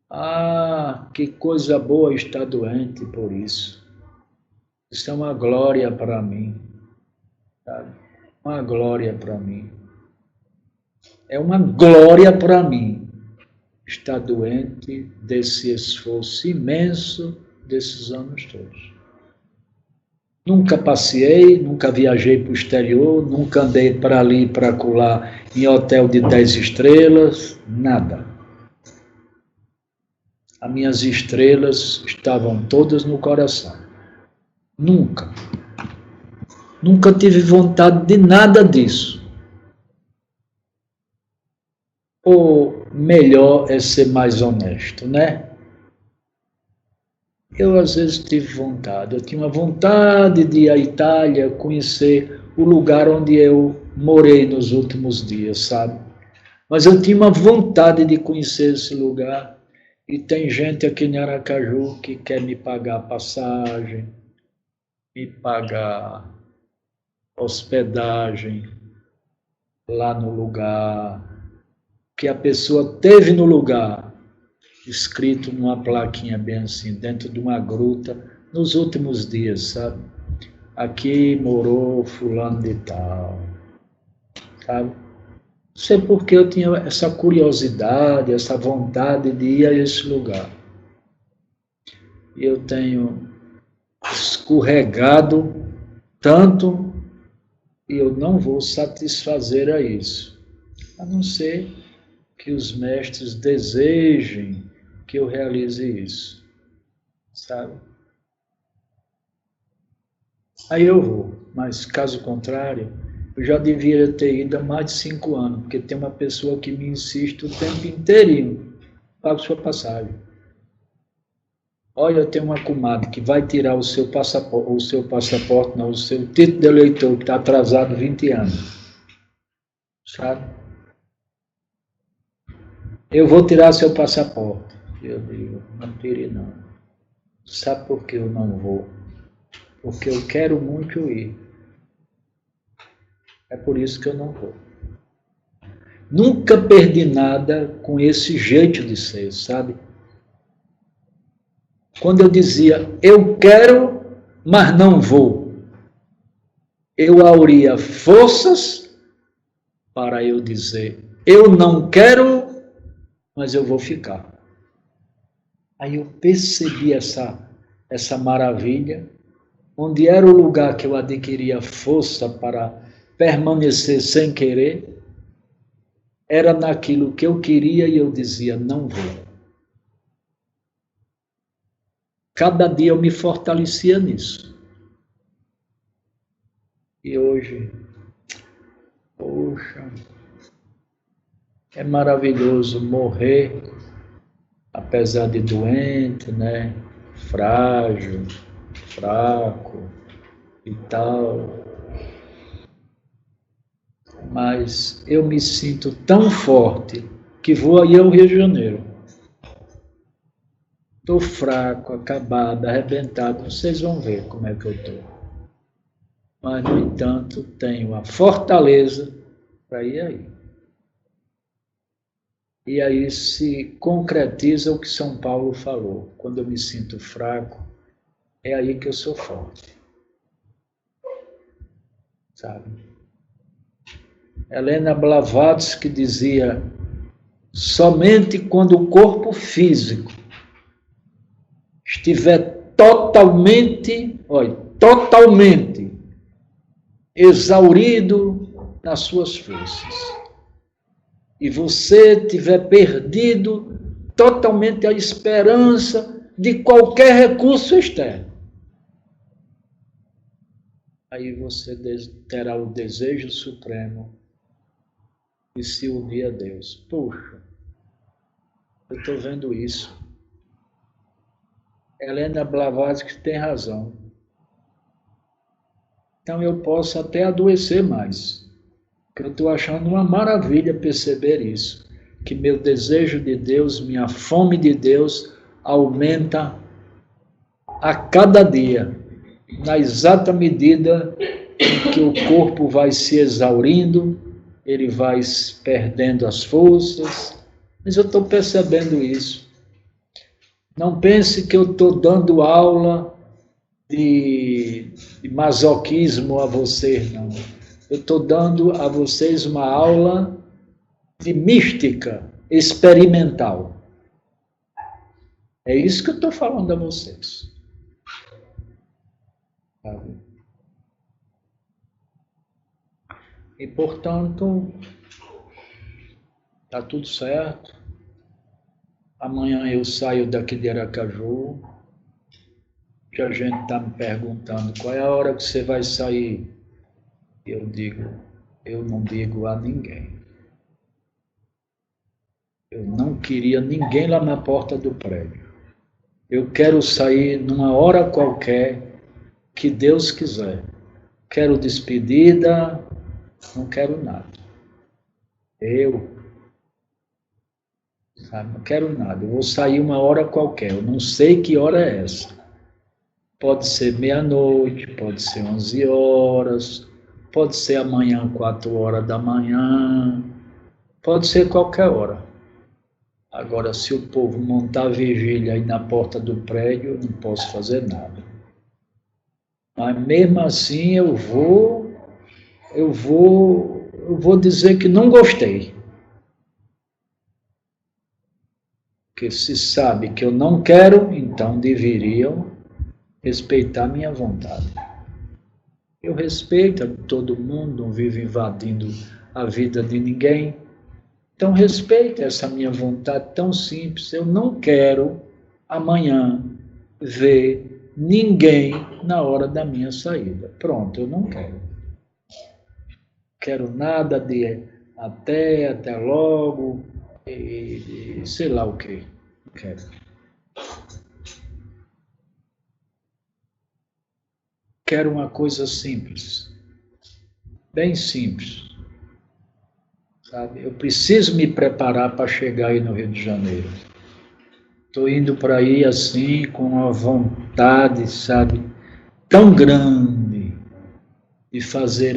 Ah, que coisa boa estar doente por isso. Isso é uma glória para mim, sabe? Uma glória para mim. É uma glória para mim estar doente desse esforço imenso desses anos todos. Nunca passeei, nunca viajei para o exterior, nunca andei para ali e para acolá em hotel de 10 estrelas, nada. As minhas estrelas estavam todas no coração. Nunca. Nunca tive vontade de nada disso. Ou melhor é ser mais honesto, né? Eu às vezes tive vontade. Eu tinha uma vontade de ir à Itália, conhecer o lugar onde eu morei nos últimos dias, sabe? Mas eu tinha uma vontade de conhecer esse lugar. E tem gente aqui em Aracaju que quer me pagar passagem, me pagar hospedagem lá no lugar, que a pessoa teve no lugar, escrito numa plaquinha bem assim, dentro de uma gruta, nos últimos dias, sabe? Aqui morou fulano de tal, sabe? Não sei porque eu tinha essa curiosidade, essa vontade de ir a esse lugar. E eu tenho escorregado tanto e eu não vou satisfazer a isso, a não ser que os mestres desejem que eu realize isso, sabe? Aí eu vou, mas caso contrário, eu já devia ter ido há mais de 5 anos, porque tem uma pessoa que me insiste o tempo inteirinho, paga sua passagem. Olha, eu tenho uma comadre que vai tirar o seu passaporte, não, o seu título de eleitor, que está atrasado 20 anos, sabe? Eu vou tirar seu passaporte. Eu digo, não tire não. Sabe por que eu não vou? Porque eu quero muito ir. É por isso que eu não vou. Nunca perdi nada com esse jeito de ser, sabe? Quando eu dizia, eu quero, mas não vou, eu auria forças para eu dizer, eu não quero, mas eu vou ficar. Aí eu percebi essa maravilha, onde era o lugar que eu adquiria força para permanecer sem querer, era naquilo que eu queria e eu dizia, não vou. Cada dia eu me fortalecia nisso. E hoje, poxa, é maravilhoso morrer, apesar de doente, né? Frágil, fraco e tal. Mas eu me sinto tão forte que vou aí ao Rio de Janeiro. Estou fraco, acabado, arrebentado, vocês vão ver como é que eu estou. Mas, no entanto, tenho a fortaleza para ir aí. E aí se concretiza o que São Paulo falou. Quando eu me sinto fraco, é aí que eu sou forte. Sabe? Helena Blavatsky dizia, somente quando o corpo físico estiver totalmente exaurido nas suas forças, e você tiver perdido totalmente a esperança de qualquer recurso externo, aí você terá o desejo supremo de se unir a Deus. Puxa, eu estou vendo isso. Helena Blavatsky tem razão. Então eu posso até adoecer mais. Porque eu estou achando uma maravilha perceber isso. Que meu desejo de Deus, minha fome de Deus aumenta a cada dia. Na exata medida em que o corpo vai se exaurindo, ele vai perdendo as forças. Mas eu estou percebendo isso. Não pense que eu estou dando aula de masoquismo a vocês, não. Eu estou dando a vocês uma aula de mística experimental. É isso que eu estou falando a vocês. Sabe? E, portanto, está tudo certo. Amanhã eu saio daqui de Aracaju. Já a gente está me perguntando qual é a hora que você vai sair. Eu não digo a ninguém. Eu não queria ninguém lá na porta do prédio. Eu quero sair numa hora qualquer que Deus quiser. Quero despedida, Não quero nada. Sabe, não quero nada. Eu vou sair uma hora qualquer. Eu não sei que hora é essa. Pode ser meia-noite, pode ser 11 horas, pode ser amanhã 4 horas da manhã, pode ser qualquer hora. Agora, se o povo montar vigília aí na porta do prédio, eu não posso fazer nada. Mas mesmo assim eu vou dizer que não gostei. Porque se sabe que eu não quero, então deveriam respeitar minha vontade. Eu respeito todo mundo, não vivo invadindo a vida de ninguém. Então respeita essa minha vontade tão simples. Eu não quero amanhã ver ninguém na hora da minha saída. Pronto, eu não quero. Quero nada de até logo, e sei lá o que. Não quero. Quero uma coisa simples. Bem simples. Sabe? Eu preciso me preparar para chegar aí no Rio de Janeiro. Estou indo para aí assim, com uma vontade, sabe, tão grande de fazer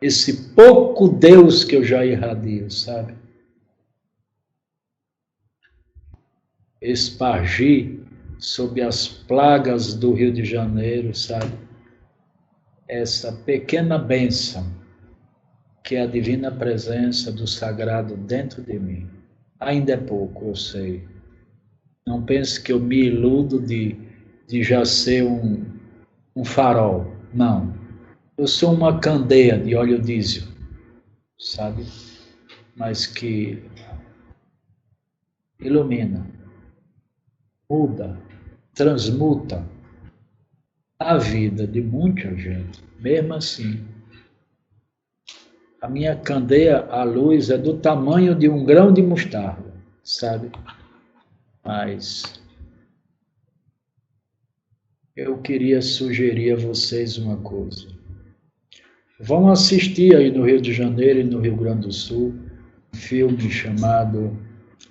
esse pouco Deus que eu já irradio, sabe? Espargir sob as plagas do Rio de Janeiro, sabe? Essa pequena bênção que é a divina presença do sagrado dentro de mim. Ainda é pouco, eu sei. Não pense que eu me iludo de já ser um farol. Não. Eu sou uma candeia de óleo diesel, sabe? Mas que ilumina, muda, transmuta a vida de muita gente. Mesmo assim, a minha candeia, a luz, é do tamanho de um grão de mostarda, sabe? Mas eu queria sugerir a vocês uma coisa. Vão assistir aí no Rio de Janeiro e no Rio Grande do Sul um filme chamado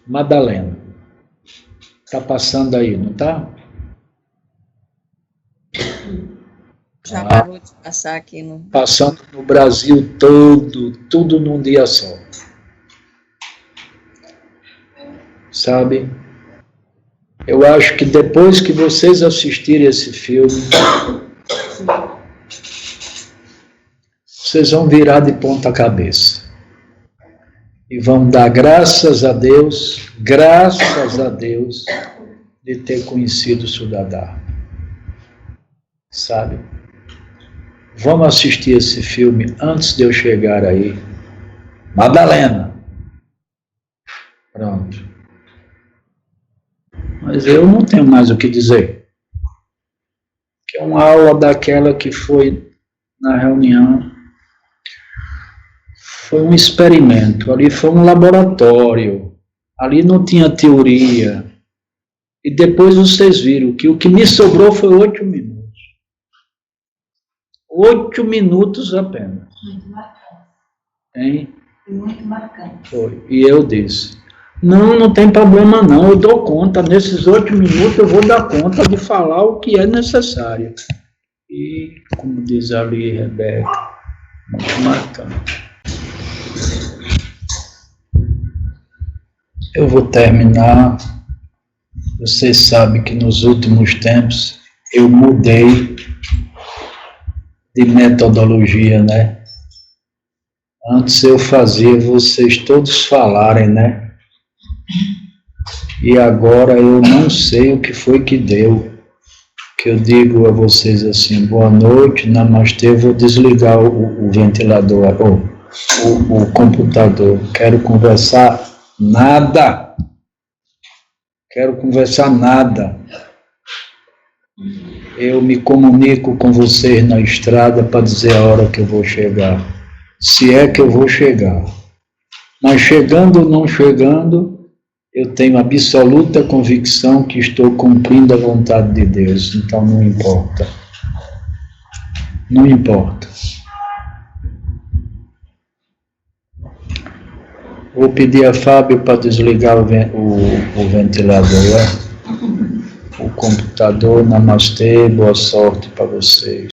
Madalena. Está passando aí, não está? Já parou de passar aqui no... Passando no Brasil todo, tudo num dia só. Sabe? Eu acho que depois que vocês assistirem esse filme, vocês vão virar de ponta cabeça. E vão dar graças a Deus, de ter conhecido Sudadá. Sabe? Vamos assistir esse filme antes de eu chegar aí. Madalena. Pronto. Mas eu não tenho mais o que dizer. Que é uma aula daquela que foi na reunião. Foi um experimento. Ali foi um laboratório. Ali não tinha teoria. E depois vocês viram que o que me sobrou foi 8 minutos. 8 minutos apenas. Muito marcante. Hein? Muito marcante. Foi. E eu disse, não tem problema não, eu dou conta, nesses 8 minutos eu vou dar conta de falar o que é necessário. E, como diz ali Rebeca, muito marcante. Eu vou terminar. Vocês sabem que nos últimos tempos eu mudei de metodologia, né? Antes eu fazia vocês todos falarem, né? E agora eu não sei o que foi que deu. Que eu digo a vocês assim, boa noite, namastê, eu vou desligar o ventilador, o computador. Quero conversar nada. Quero conversar nada. Eu me comunico com vocês na estrada para dizer a hora que eu vou chegar. Se é que eu vou chegar. Mas chegando ou não chegando, eu tenho absoluta convicção que estou cumprindo a vontade de Deus. Então não importa. Não importa. Vou pedir a Fábio para desligar o ventilador, o computador. Namastê, boa sorte para vocês.